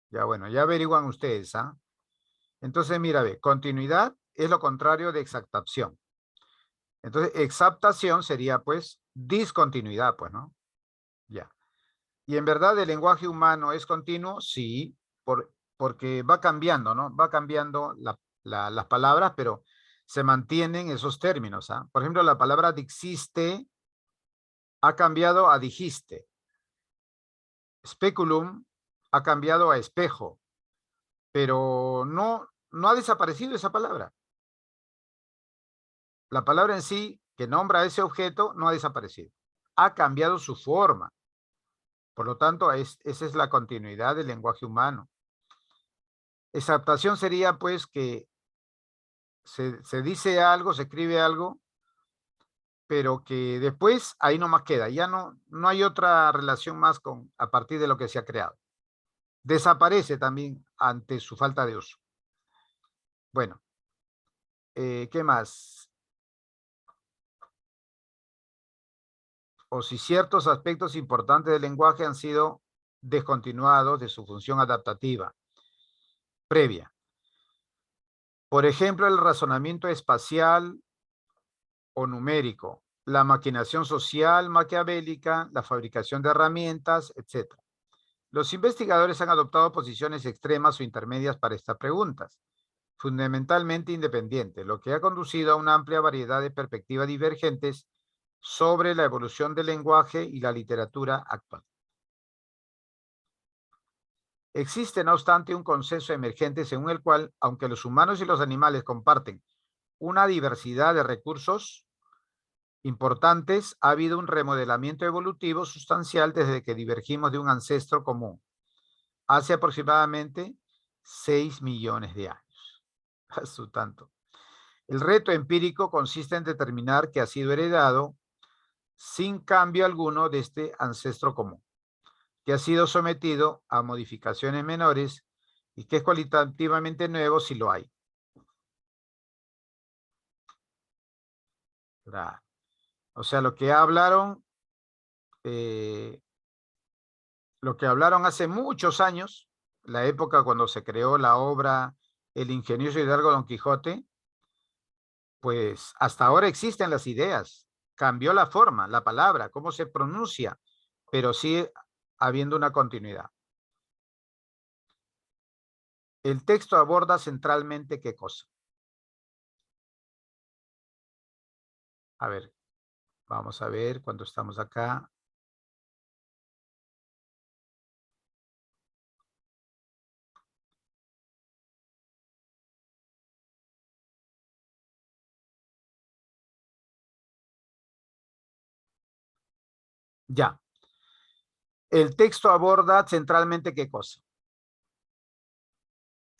Ya bueno, ya averiguan ustedes, ¿ah? Entonces, mira, ve, continuidad es lo contrario de exaptación. Entonces, exaptación sería, pues, discontinuidad, pues, ¿no? Ya. Y en verdad, ¿el lenguaje humano es continuo? Sí, porque va cambiando, ¿no? Va cambiando las palabras, pero se mantienen esos términos, ¿ah? Por ejemplo, la palabra dixiste ha cambiado a dijiste. Speculum ha cambiado a espejo, pero no ha desaparecido esa palabra. La palabra en sí, que nombra a ese objeto, no ha desaparecido. Ha cambiado su forma. Por lo tanto, esa es la continuidad del lenguaje humano. Exaptación sería, pues, que se dice algo, se escribe algo, pero que después ahí nomás queda. Ya no hay otra relación más a partir de lo que se ha creado. Desaparece también ante su falta de uso. Bueno, ¿qué más? O si ciertos aspectos importantes del lenguaje han sido descontinuados de su función adaptativa previa. Por ejemplo, el razonamiento espacial o numérico, la maquinación social maquiavélica, la fabricación de herramientas, etc. Los investigadores han adoptado posiciones extremas o intermedias para estas preguntas, fundamentalmente independientes, lo que ha conducido a una amplia variedad de perspectivas divergentes sobre la evolución del lenguaje y la literatura actual. Existe, no obstante, un consenso emergente según el cual, aunque los humanos y los animales comparten una diversidad de recursos importantes, ha habido un remodelamiento evolutivo sustancial desde que divergimos de un ancestro común, hace aproximadamente 6 millones de años. A su tanto. El reto empírico consiste en determinar que ha sido heredado sin cambio alguno de este ancestro común, que ha sido sometido a modificaciones menores y que es cualitativamente nuevo si lo hay. O sea, lo que hablaron hace muchos años, la época cuando se creó la obra El ingenioso Hidalgo Don Quijote, pues hasta ahora existen las ideas. Cambió la forma, la palabra, cómo se pronuncia, pero sigue habiendo una continuidad. El texto aborda centralmente ¿qué cosa? A ver, vamos a ver cuando estamos acá. Ya. El texto aborda centralmente ¿qué cosa?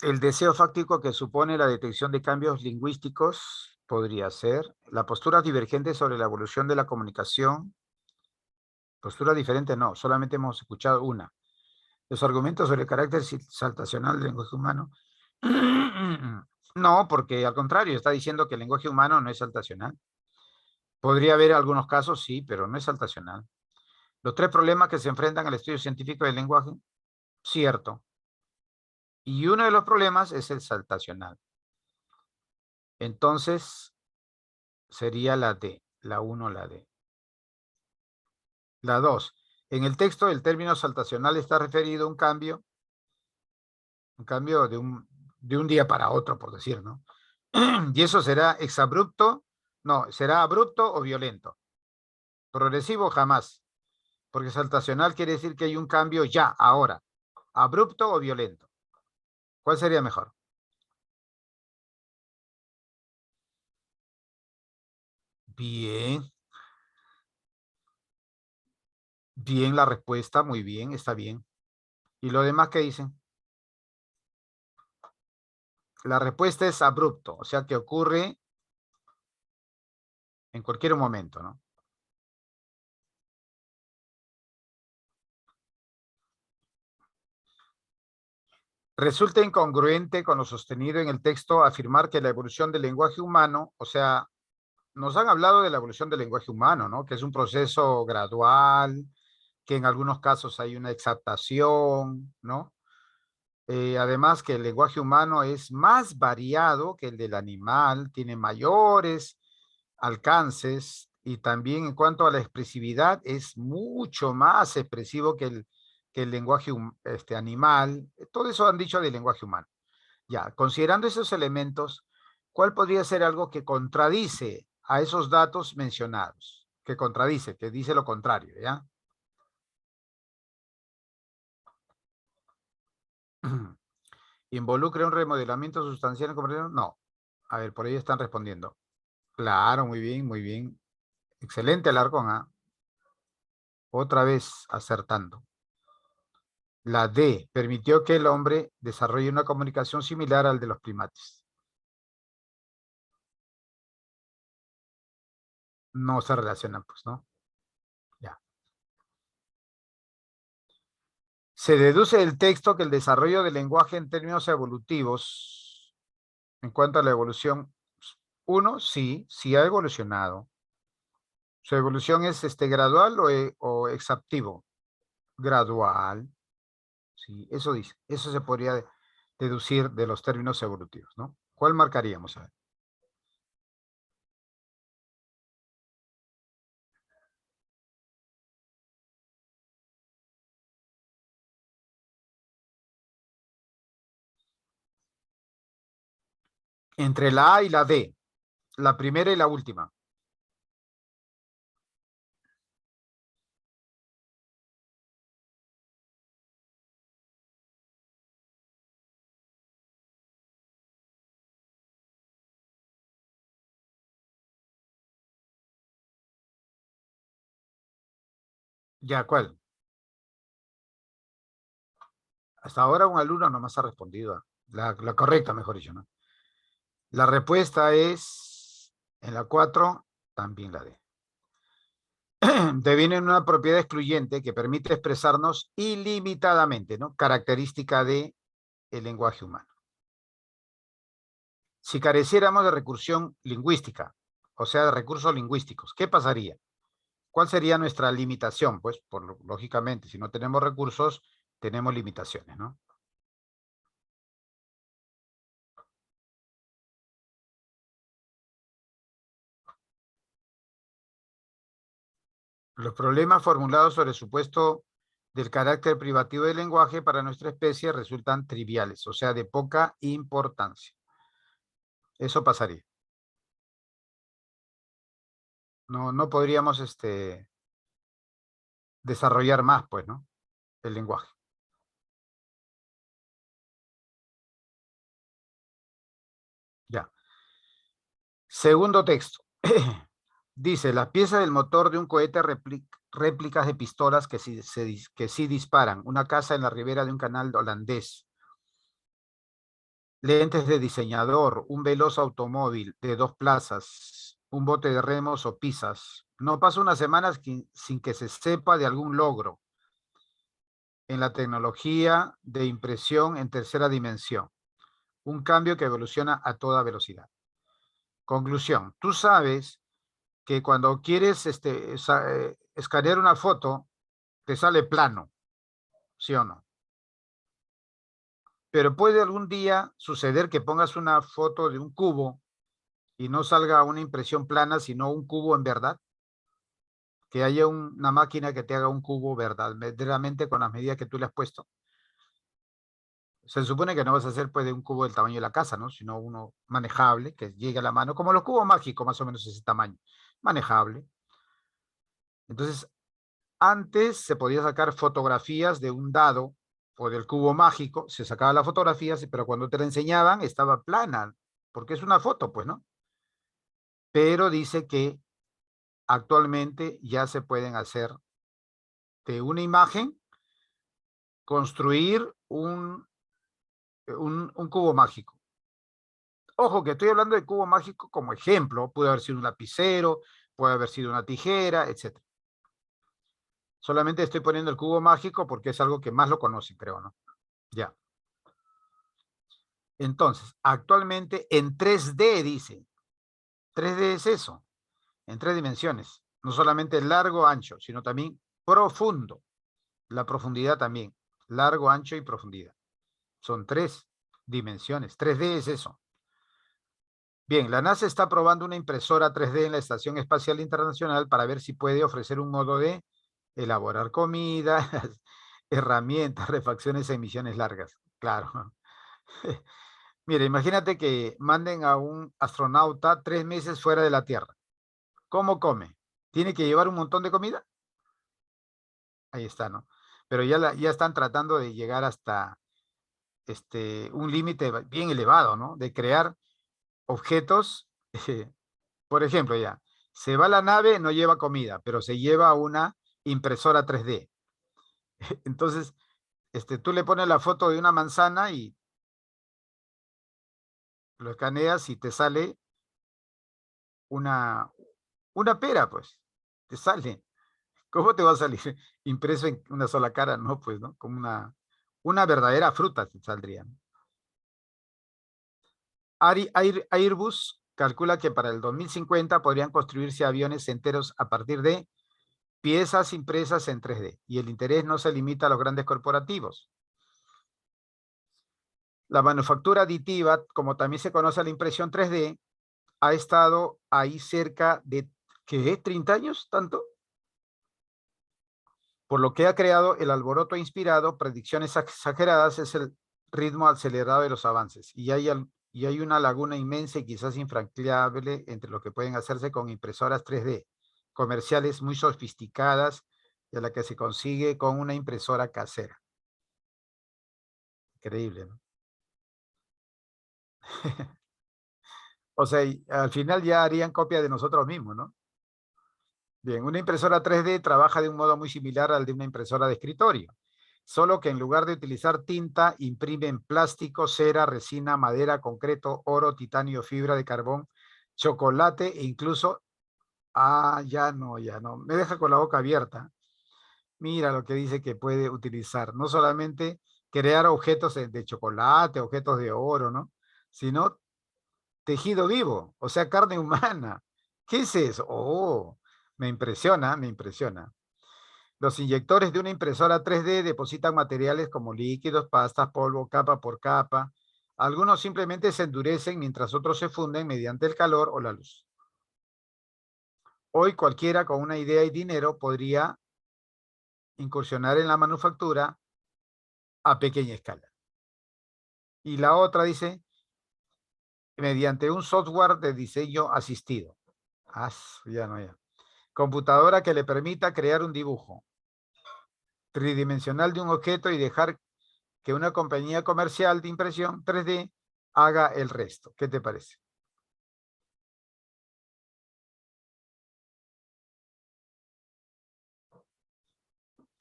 El deseo fáctico que supone la detección de cambios lingüísticos podría ser la postura divergente sobre la evolución de la comunicación. Postura diferente no, solamente hemos escuchado una. Los argumentos sobre el carácter saltacional del lenguaje humano. No, porque al contrario, está diciendo que el lenguaje humano no es saltacional. Podría haber algunos casos, sí, pero no es saltacional. Los tres problemas que se enfrentan al estudio científico del lenguaje, cierto. Y uno de los problemas es el saltacional. Entonces, sería la D, la 1, la D. La 2. En el texto, el término saltacional está referido a un cambio de un día para otro, por decir, ¿no? Y eso será exabrupto, no, será abrupto o violento. Progresivo jamás, porque saltacional quiere decir que hay un cambio ya, ahora. Abrupto o violento. ¿Cuál sería mejor? Bien, bien la respuesta, muy bien, está bien. ¿Y lo demás qué dicen? La respuesta es abrupto, o sea que ocurre en cualquier momento, ¿no? Resulta incongruente con lo sostenido en el texto afirmar que la evolución del lenguaje humano, o sea, nos han hablado de la evolución del lenguaje humano, ¿no? Que es un proceso gradual, que en algunos casos hay una exaltación, ¿no? Además que el lenguaje humano es más variado que el del animal, tiene mayores alcances y también en cuanto a la expresividad es mucho más expresivo que el lenguaje animal. Todo eso han dicho del lenguaje humano. Ya, considerando esos elementos, ¿cuál podría ser algo que contradice a esos datos mencionados? Que contradice, que dice lo contrario, ¿ya? ¿Involucra un remodelamiento sustancial en comprensión? No. A ver, por ahí están respondiendo. Claro, muy bien, muy bien. Excelente, Alarcón, ¿ah? Otra vez acertando. La D, permitió que el hombre desarrolle una comunicación similar al de los primates. no se relacionan, pues, ¿no? Ya. Se deduce del texto que el desarrollo del lenguaje en términos evolutivos, en cuanto a la evolución, uno, sí, sí ha evolucionado. ¿Su evolución es gradual o exhaustivo? Gradual. Sí, eso dice. Eso se podría deducir de los términos evolutivos, ¿no? ¿Cuál marcaríamos? A ver. Entre la A y la D, la primera y la última. ¿Ya cuál? Hasta ahora un alumno nomás ha respondido. La correcta, mejor dicho, ¿no? La respuesta es, en la 4 también la D. Deviene una propiedad excluyente que permite expresarnos ilimitadamente, ¿no? Característica de el lenguaje humano. Si careciéramos de recursión lingüística, o sea, de recursos lingüísticos, ¿qué pasaría? ¿Cuál sería nuestra limitación? Pues, lógicamente, si no tenemos recursos, tenemos limitaciones, ¿no? Los problemas formulados sobre el supuesto del carácter privativo del lenguaje para nuestra especie resultan triviales, o sea, de poca importancia. Eso pasaría. No, no podríamos desarrollar más, pues, ¿no? El lenguaje. Ya. Segundo texto. Dice, las piezas del motor de un cohete réplicas de pistolas que sí disparan. Una casa en la ribera de un canal holandés. Lentes de diseñador, un veloz automóvil de 2 plazas, un bote de remos o pisas. No pasa unas semanas sin que se sepa de algún logro en la tecnología de impresión en tercera dimensión. Un cambio que evoluciona a toda velocidad. Conclusión. Tú sabes que cuando quieres escanear una foto, te sale plano, ¿sí o no? Pero puede algún día suceder que pongas una foto de un cubo y no salga una impresión plana, sino un cubo en verdad, que haya una máquina que te haga un cubo verdaderamente con las medidas que tú le has puesto. Se supone que no vas a hacer pues de un cubo del tamaño de la casa, ¿no? Sino uno manejable, que llegue a la mano, como los cubos mágicos, más o menos ese tamaño, manejable. Entonces, antes se podía sacar fotografías de un dado o del cubo mágico, se sacaba las fotografías, pero cuando te la enseñaban estaba plana, porque es una foto, pues, ¿no? Pero dice que actualmente ya se pueden hacer de una imagen, construir un cubo mágico. Ojo, que estoy hablando de cubo mágico como ejemplo, puede haber sido un lapicero, puede haber sido una tijera, etc. Solamente estoy poniendo el cubo mágico porque es algo que más lo conocen, creo, ¿no? Ya. Entonces, actualmente en 3D dice, 3D es eso, en 3 dimensiones, no solamente largo, ancho, sino también profundo, la profundidad también, largo, ancho y profundidad. Son 3 dimensiones, 3D es eso. Bien, la NASA está probando una impresora 3D en la Estación Espacial Internacional para ver si puede ofrecer un modo de elaborar comida, herramientas, refacciones en misiones largas. Claro. Mira, imagínate que manden a un astronauta 3 meses fuera de la Tierra. ¿Cómo come? ¿Tiene que llevar un montón de comida? Ahí está, ¿no? Pero ya están tratando de llegar hasta un límite bien elevado, ¿no? De crear objetos. Por ejemplo, ya, se va a la nave, no lleva comida, pero se lleva una impresora 3D. Entonces, tú le pones la foto de una manzana y lo escaneas y te sale una, Una pera, pues, te sale. ¿Cómo te va a salir impreso en una sola cara? No, pues, ¿no? Como una verdadera fruta te saldría, ¿no? Airbus calcula que para el 2050 podrían construirse aviones enteros a partir de piezas impresas en 3D. Y el interés no se limita a los grandes corporativos. La manufactura aditiva, como también se conoce la impresión 3D, ha estado ahí cerca de, ¿qué? ¿30 años? ¿Tanto? Por lo que ha creado el alboroto inspirado, predicciones exageradas, es el ritmo acelerado de los avances. Y hay una laguna inmensa y quizás infranqueable entre lo que pueden hacerse con impresoras 3D comerciales muy sofisticadas y a la que se consigue con una impresora casera. Increíble, ¿no? O sea, al final ya harían copia de nosotros mismos, ¿no? Bien, una impresora 3D trabaja de un modo muy similar al de una impresora de escritorio, solo que en lugar de utilizar tinta, imprime en plástico, cera, resina, madera, concreto, oro, titanio, fibra de carbón, chocolate e incluso... Ah, ya no. Me deja con la boca abierta. Mira lo que dice que puede utilizar. No solamente crear objetos de chocolate, objetos de oro, ¿no? Sino tejido vivo, o sea, carne humana. ¿Qué es eso? Oh, me impresiona, me impresiona. Los inyectores de una impresora 3D depositan materiales como líquidos, pastas, polvo, capa por capa. Algunos simplemente se endurecen mientras otros se funden mediante el calor o la luz. Hoy cualquiera con una idea y dinero podría incursionar en la manufactura a pequeña escala. Y la otra dice, mediante un software de diseño asistido. Ah, ya no, ya. Computadora que le permita crear un dibujo tridimensional de un objeto y dejar que una compañía comercial de impresión 3D haga el resto. ¿Qué te parece?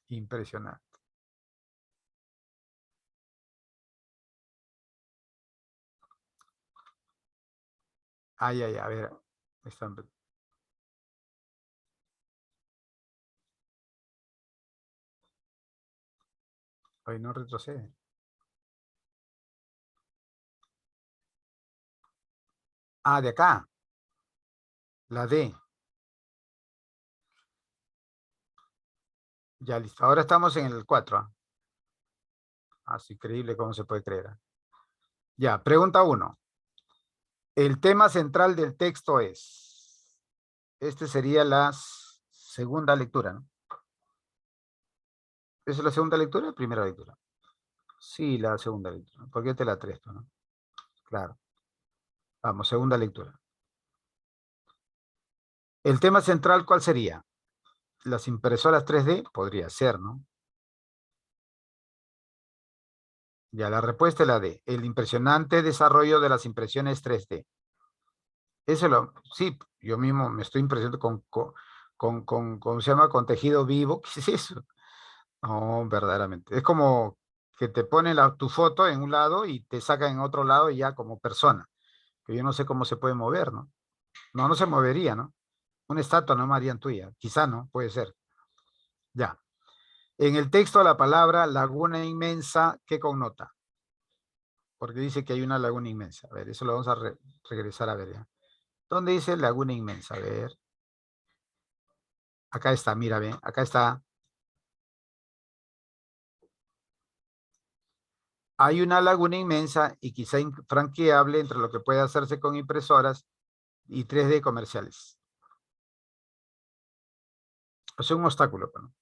Impresionante. Ay, ay, a ver. Están... Hoy no retrocede. Ah, de acá. La D. Ya listo. Ahora estamos en el 4. ¿Ah? Es increíble cómo se puede creer. ¿Ah? Ya, pregunta 1. El tema central del texto es... Este sería la segunda lectura, ¿no? ¿Esa es la segunda lectura o primera lectura? Sí, la segunda lectura. ¿Por qué te la tres, no? Claro. Vamos, segunda lectura. El tema central, ¿cuál sería? Las impresoras 3D, podría ser, ¿no? Ya, la respuesta es la D. El impresionante desarrollo de las impresiones 3D. Sí, yo mismo me estoy impresionando ¿cómo se llama? Con tejido vivo. ¿Qué es eso? No, verdaderamente. Es como que te ponen tu foto en un lado y te sacan en otro lado y ya como persona. Que yo no sé cómo se puede mover, ¿no? No, no se movería, ¿no? Una estatua no me harían tuya. Quizá no, puede ser. Ya. En el texto la palabra laguna inmensa, ¿qué connota? Porque dice que hay una laguna inmensa. A ver, eso lo vamos a regresar a ver ya. ¿Dónde dice laguna inmensa? A ver. Acá está, mira, ve. Acá está. Hay una laguna inmensa y quizá infranqueable entre lo que puede hacerse con impresoras y 3D comerciales. O sea, un obstáculo, ¿no?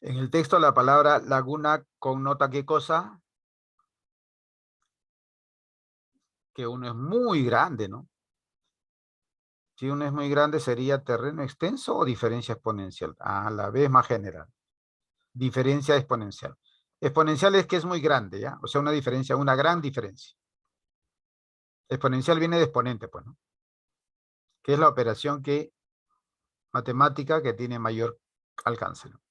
En el texto la palabra laguna connota ¿qué cosa? Que uno es muy grande, ¿no? Si uno es muy grande, ¿sería terreno extenso o diferencia exponencial? A la vez más general. Diferencia exponencial. Exponencial es que es muy grande, ¿ya? O sea, una diferencia, una gran diferencia. Exponencial viene de exponente, pues, ¿no? Que es la operación matemática que tiene mayor alcance, ¿no?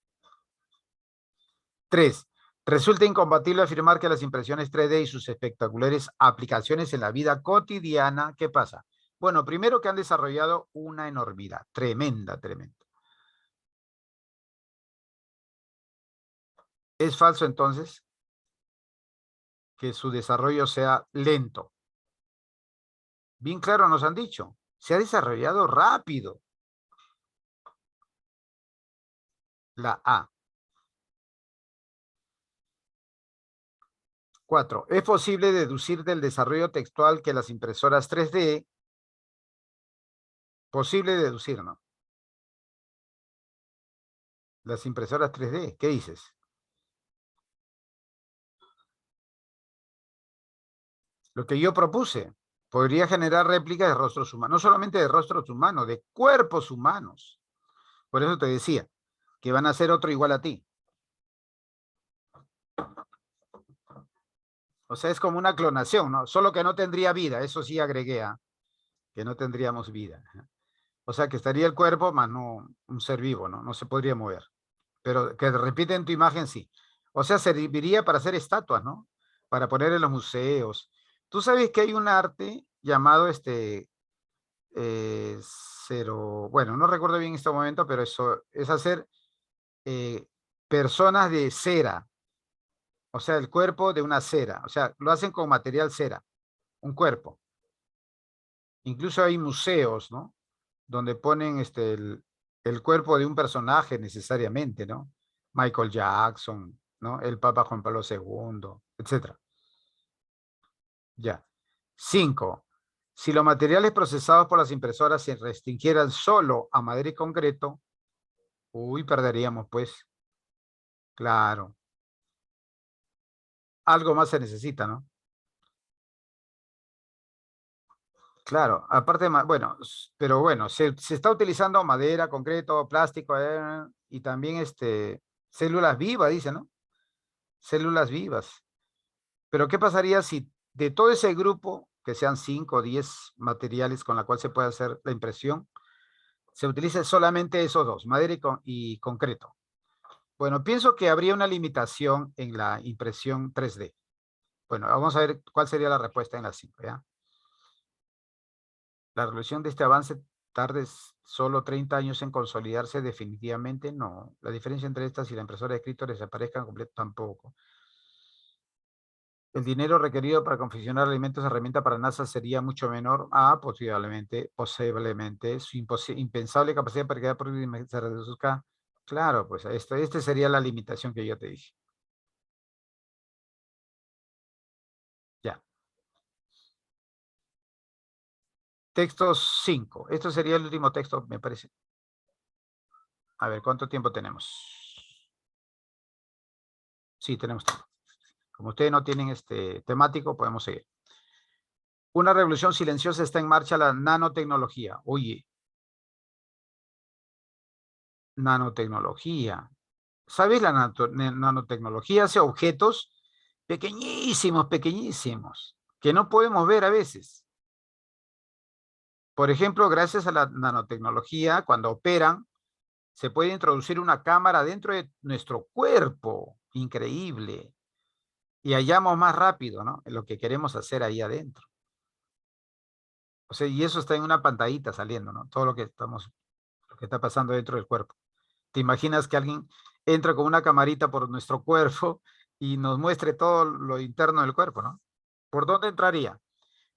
3. Resulta incompatible afirmar que las impresiones 3D y sus espectaculares aplicaciones en la vida cotidiana, ¿qué pasa? Bueno, primero que han desarrollado una enormidad, tremenda, tremenda. ¿Es falso entonces que su desarrollo sea lento? Bien claro nos han dicho, se ha desarrollado rápido. La A. 4. Es posible deducir del desarrollo textual que las impresoras 3D, posible deducir, ¿no? Las impresoras 3D, ¿qué dices? Lo que yo propuse, podría generar réplicas de rostros humanos, no solamente de rostros humanos, de cuerpos humanos. Por eso te decía, que van a ser otro igual a ti. O sea, es como una clonación, ¿no? Solo que no tendría vida, eso sí agregué, que no tendríamos vida. O sea, que estaría el cuerpo, más no un ser vivo, ¿no? No se podría mover. Pero que repite en tu imagen, sí. O sea, serviría para hacer estatuas, ¿no? Para poner en los museos. Tú sabes que hay un arte llamado eh, bueno, no recuerdo bien en este momento, pero eso es hacer eh, personas de cera, o sea, el cuerpo de una cera, o sea, lo hacen con material cera, un cuerpo. Incluso hay museos, ¿no? Donde ponen el cuerpo de un personaje necesariamente, ¿no? Michael Jackson, ¿no? El Papa Juan Pablo II, etcétera. Ya. 5. Si los materiales procesados por las impresoras se restringieran solo a madera y concreto, uy, perderíamos, pues. Claro. Algo más se necesita, ¿no? Claro, aparte, bueno, pero bueno, se está utilizando madera, concreto, plástico, y también células vivas, dice, ¿no? Células vivas. Pero ¿qué pasaría si de todo ese grupo, que sean 5 o 10 materiales con la cual se puede hacer la impresión, se utilice solamente esos dos, madera y concreto? Bueno, pienso que habría una limitación en la impresión 3D. Bueno, vamos a ver cuál sería la respuesta en la 5, ¿ya? La resolución de este avance tarde solo 30 años en consolidarse definitivamente, no. La diferencia entre estas y la impresora de escrito desaparezcan completo tampoco. El dinero requerido para confeccionar alimentos herramienta para NASA sería mucho menor. Posiblemente. Su impensable capacidad para crear productos se reduzca. Claro, pues este sería la limitación que yo te dije. Ya. Texto 5. Esto sería el último texto, me parece. A ver, ¿cuánto tiempo tenemos? Sí, tenemos tiempo. Como ustedes no tienen temático, podemos seguir. Una revolución silenciosa está en marcha, la nanotecnología. Oye, nanotecnología. ¿Sabes? La nanotecnología hace objetos pequeñísimos, pequeñísimos, que no podemos ver a veces. Por ejemplo, gracias a la nanotecnología, cuando operan, se puede introducir una cámara dentro de nuestro cuerpo. Increíble. Y hallamos más rápido, ¿no? Lo que queremos hacer ahí adentro. O sea, y eso está en una pantallita saliendo, ¿no? Todo lo que está pasando dentro del cuerpo. ¿Te imaginas que alguien entra con una camarita por nuestro cuerpo y nos muestre todo lo interno del cuerpo, ¿no? ¿Por dónde entraría?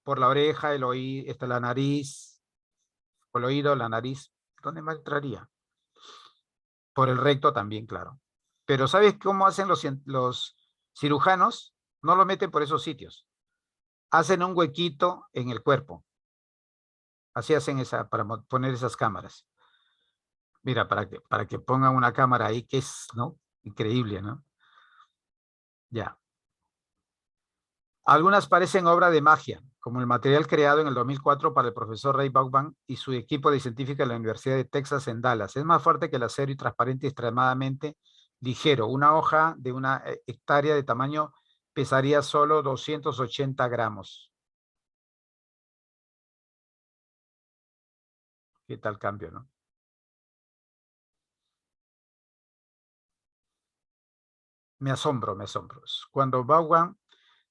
Por la oreja, el oído, la nariz, por el oído, la nariz. ¿Dónde más entraría? Por el recto también, claro. Pero ¿sabes cómo hacen los cirujanos? No lo meten por esos sitios. Hacen un huequito en el cuerpo. Así hacen para poner esas cámaras. Mira, para que pongan una cámara ahí, que es, ¿no? Increíble, ¿no? Ya. Algunas parecen obra de magia, como el material creado en el 2004 para el profesor Ray Vaughan y su equipo de científicos de la Universidad de Texas en Dallas. Es más fuerte que el acero y transparente y extremadamente ligero. Una hoja de una hectárea de tamaño pesaría solo 280 gramos. ¿Qué tal cambio, no? Me asombro, me asombro. Cuando Vaughan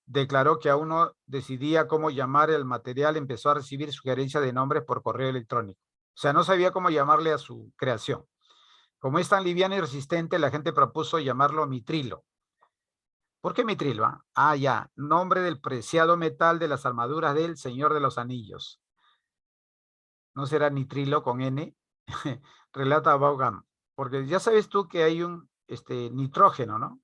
declaró que aún no decidía cómo llamar el material, empezó a recibir sugerencias de nombres por correo electrónico. O sea, no sabía cómo llamarle a su creación. Como es tan liviano y resistente, la gente propuso llamarlo mitrilo. ¿Por qué mitrilo? Ya, nombre del preciado metal de las armaduras del Señor de los Anillos. ¿No será nitrilo con N? Relata Vaughan. Porque ya sabes tú que hay un nitrógeno, ¿no?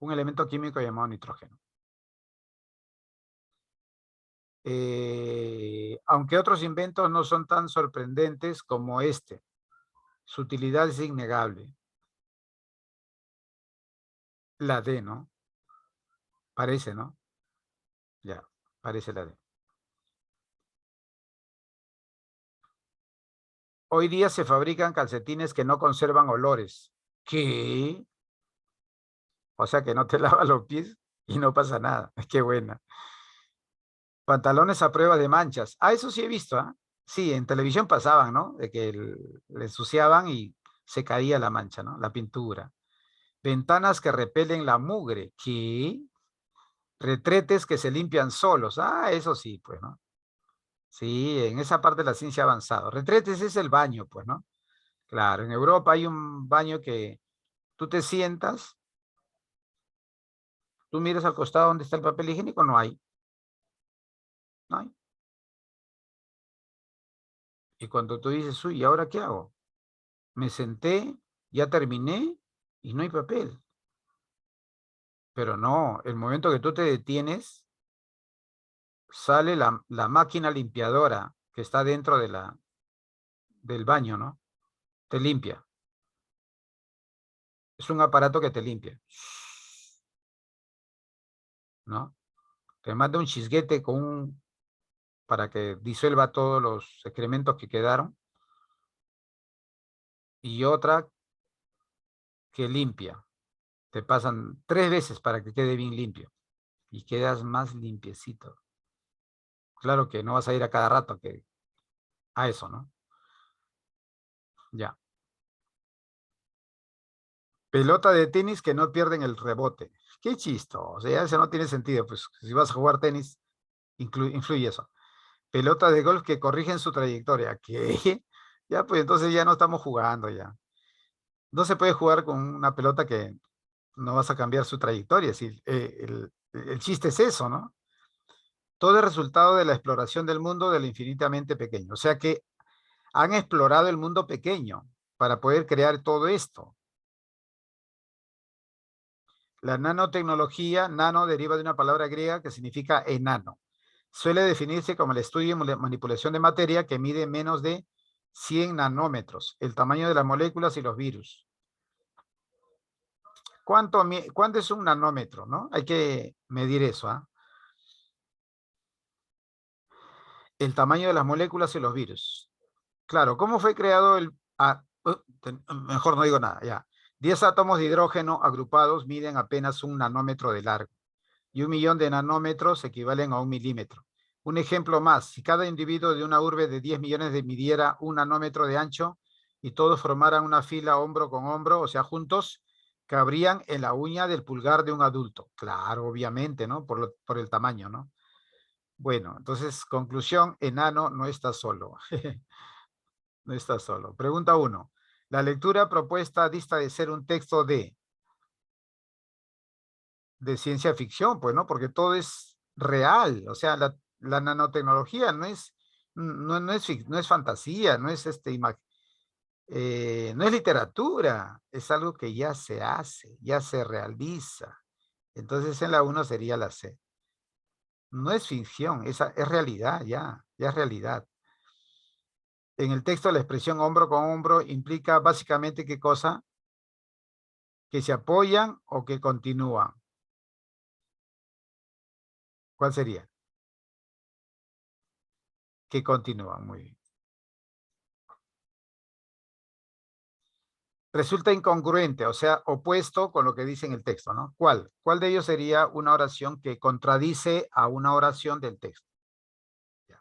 Un elemento químico llamado nitrógeno. Aunque otros inventos no son tan sorprendentes como este, su utilidad es innegable. La D, ¿no? Parece, ¿no? Ya, parece la D. Hoy día se fabrican calcetines que no conservan olores. ¿Qué? O sea que no te lavas los pies y no pasa nada. Qué buena. Pantalones a prueba de manchas. Eso sí he visto, ¿ah? Sí, en televisión pasaban, ¿no? De que le ensuciaban y se caía la mancha, ¿no? La pintura. Ventanas que repelen la mugre. ¿Qué? Retretes que se limpian solos. Eso sí, pues, ¿no? Sí, en esa parte de la ciencia ha avanzado. Retretes es el baño, pues, ¿no? Claro, en Europa hay un baño que tú te sientas, tú miras al costado donde está el papel higiénico, no hay, no hay. Y cuando tú dices, uy, ¿y ahora qué hago? Me senté, ya terminé y no hay papel. Pero no, el momento que tú te detienes, sale la máquina limpiadora que está dentro del baño, ¿no? Te limpia. Es un aparato que te limpia, ¿no? Te manda un chisguete para que disuelva todos los excrementos que quedaron y otra que limpia. Te pasan 3 veces para que quede bien limpio y quedas más limpiecito. Claro que no vas a ir a cada rato a eso, ¿no? Ya. Pelota de tenis que no pierden el rebote. Qué chisto. O sea, eso no tiene sentido. Pues si vas a jugar tenis, influye eso. Pelota de golf que corrigen su trayectoria. ¿Qué? Ya, pues entonces ya no estamos jugando ya. No se puede jugar con una pelota que no vas a cambiar su trayectoria. Es decir, el chiste es eso, ¿no? Todo es resultado de la exploración del mundo de lo infinitamente pequeño. O sea que han explorado el mundo pequeño para poder crear todo esto. La nanotecnología, nano deriva de una palabra griega que significa enano. Suele definirse como el estudio y manipulación de materia que mide menos de 100 nanómetros, el tamaño de las moléculas y los virus. ¿Cuánto es un nanómetro, no? Hay que medir eso, ¿ah? El tamaño de las moléculas y los virus. Claro, ¿cómo fue creado mejor no digo nada, ya. 10 átomos de hidrógeno agrupados miden apenas un nanómetro de largo y 1 millón de nanómetros equivalen a 1 milímetro. Un ejemplo más, si cada individuo de una urbe de 10 millones midiera un nanómetro de ancho y todos formaran una fila hombro con hombro, o sea, juntos, cabrían en la uña del pulgar de un adulto. Claro, obviamente, ¿no? Por el tamaño, ¿no? Bueno, entonces, conclusión, enano no está solo. No está solo. Pregunta 1. La lectura propuesta dista de ser un texto de ciencia ficción, pues, ¿no? Porque todo es real. O sea, la nanotecnología no es fantasía, no es literatura, es algo que ya se hace, ya se realiza. Entonces, en la 1 sería la C. No es ficción, es realidad, ya es realidad. En el texto, la expresión hombro con hombro implica básicamente qué cosa, que se apoyan o que continúan. ¿Cuál sería? Que continúan, muy bien. Resulta incongruente, o sea, opuesto con lo que dice en el texto, ¿no? ¿Cuál? ¿Cuál de ellos sería una oración que contradice a una oración del texto? Ya.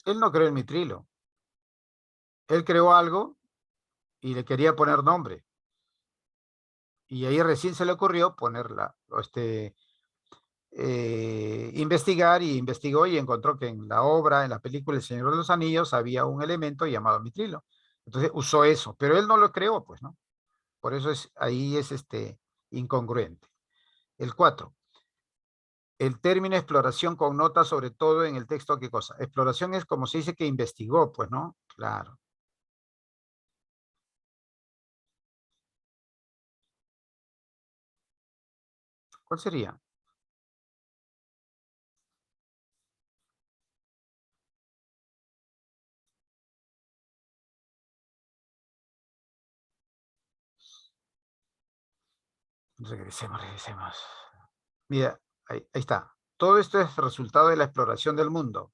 Él no creó el mitrilo. Él creó algo y le quería poner nombre. Y ahí recién se le ocurrió ponerla, investigar, y investigó y encontró que en la obra, en la película El Señor de los Anillos, había un elemento llamado mitrilo. Entonces usó eso, pero él no lo creó, pues, ¿no? Por eso ahí es incongruente. El 4. El término exploración connota sobre todo en el texto, ¿qué cosa? Exploración es como se dice que investigó, pues, ¿no? Claro. ¿Cuál sería? Regresemos. Mira, ahí está. Todo esto es resultado de la exploración del mundo.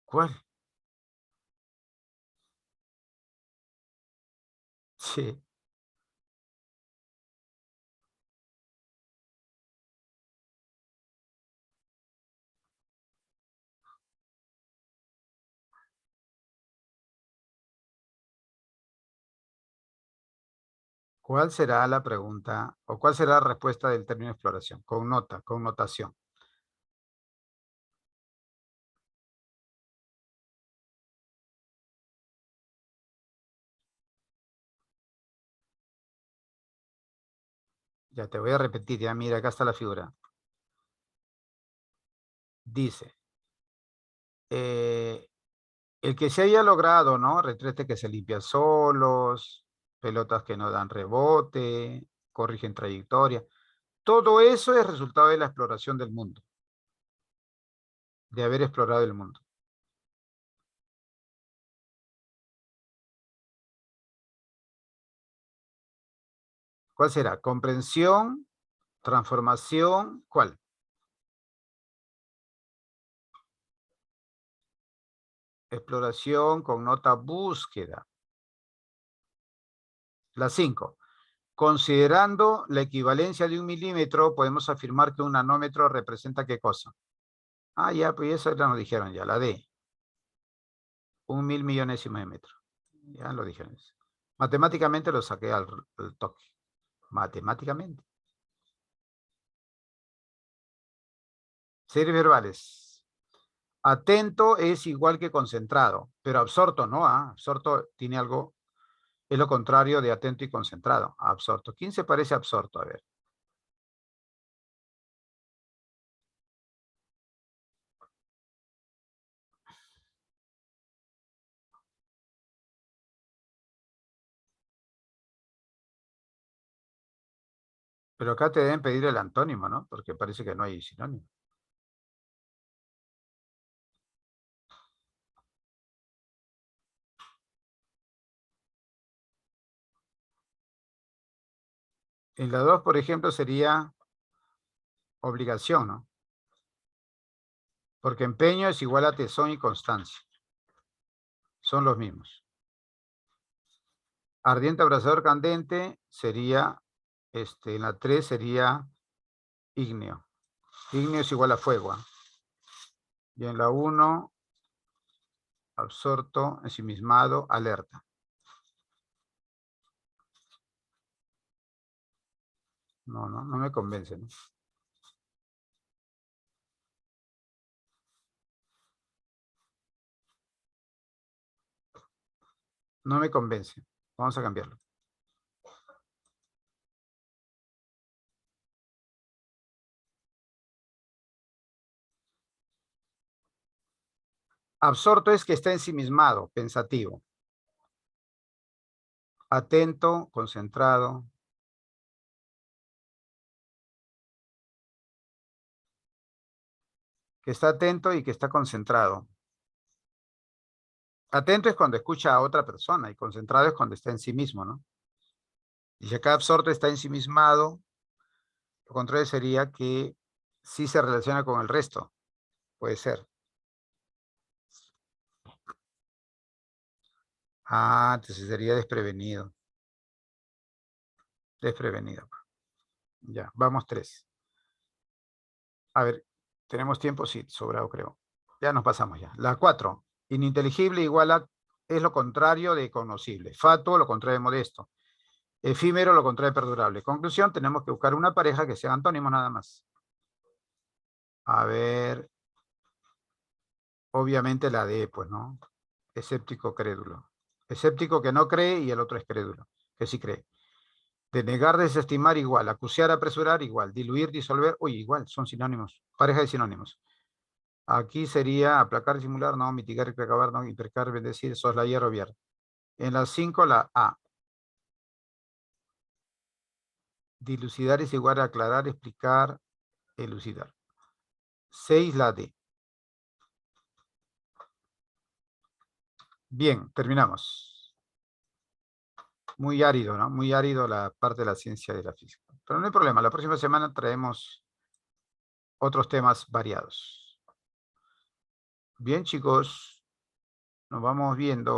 ¿Cuál? Sí. ¿Cuál será la pregunta o cuál será la respuesta del término exploración? Connota, connotación. Ya te voy a repetir, ya mira, acá está la figura. Dice, eh, el que se haya logrado, ¿no? Retrete que se limpia solos, pelotas que no dan rebote, corrigen trayectoria. Todo eso es resultado de la exploración del mundo, de haber explorado el mundo. ¿Cuál será? Comprensión, transformación, ¿cuál? Exploración connota búsqueda. La 5. Considerando la equivalencia de 1 milímetro, podemos afirmar que un nanómetro representa ¿qué cosa? Ah, ya, pues eso ya nos dijeron ya, la D. 1.000 millonésimas de metro. Ya lo dijeron. Matemáticamente lo saqué al toque. Matemáticamente. Series verbales. Atento es igual que concentrado, pero absorto no, absorto tiene algo, es lo contrario de atento y concentrado. Absorto. ¿Quién se parece a absorto? A ver. Pero acá te deben pedir el antónimo, ¿no? Porque parece que no hay sinónimo. En la 2, por ejemplo, sería obligación, ¿no? Porque empeño es igual a tesón y constancia. Son los mismos. Ardiente, abrasador, candente sería, en la 3 sería ígneo. Ígneo es igual a fuego. Y en la 1, absorto, ensimismado, alerta. No me convence, ¿no? No me convence. Vamos a cambiarlo. Absorto es que está ensimismado, pensativo. Atento, concentrado. Que está atento y que está concentrado. Atento es cuando escucha a otra persona y concentrado es cuando está en sí mismo, ¿no? Y si acá absorto está ensimismado, lo contrario sería que sí se relaciona con el resto. Puede ser. Ah, entonces sería desprevenido. Desprevenido. Ya, vamos 3. A ver, ¿tenemos tiempo? Sí, sobrado creo. Ya nos pasamos ya. La 4. Ininteligible igual a, es lo contrario de conocible. Fatuo, lo contrario de modesto. Efímero, lo contrario de perdurable. Conclusión, tenemos que buscar una pareja que sea antónimo nada más. A ver, obviamente la D, pues, ¿no? Escéptico, crédulo. Escéptico que no cree y el otro es crédulo, que sí cree. Denegar, desestimar, igual. Acuciar, apresurar, igual. Diluir, disolver, uy, igual, son sinónimos. Pareja de sinónimos. Aquí sería aplacar, disimular, no. Mitigar, recabar, no. Imprecar, bendecir, soslayar, obviar. En las 5, la A. Dilucidar es igual a aclarar, explicar, elucidar. 6, la D. Bien, terminamos. Muy árido, ¿no? Muy árido la parte de la ciencia de la física. Pero no hay problema, la próxima semana traemos otros temas variados. Bien, chicos, nos vamos viendo.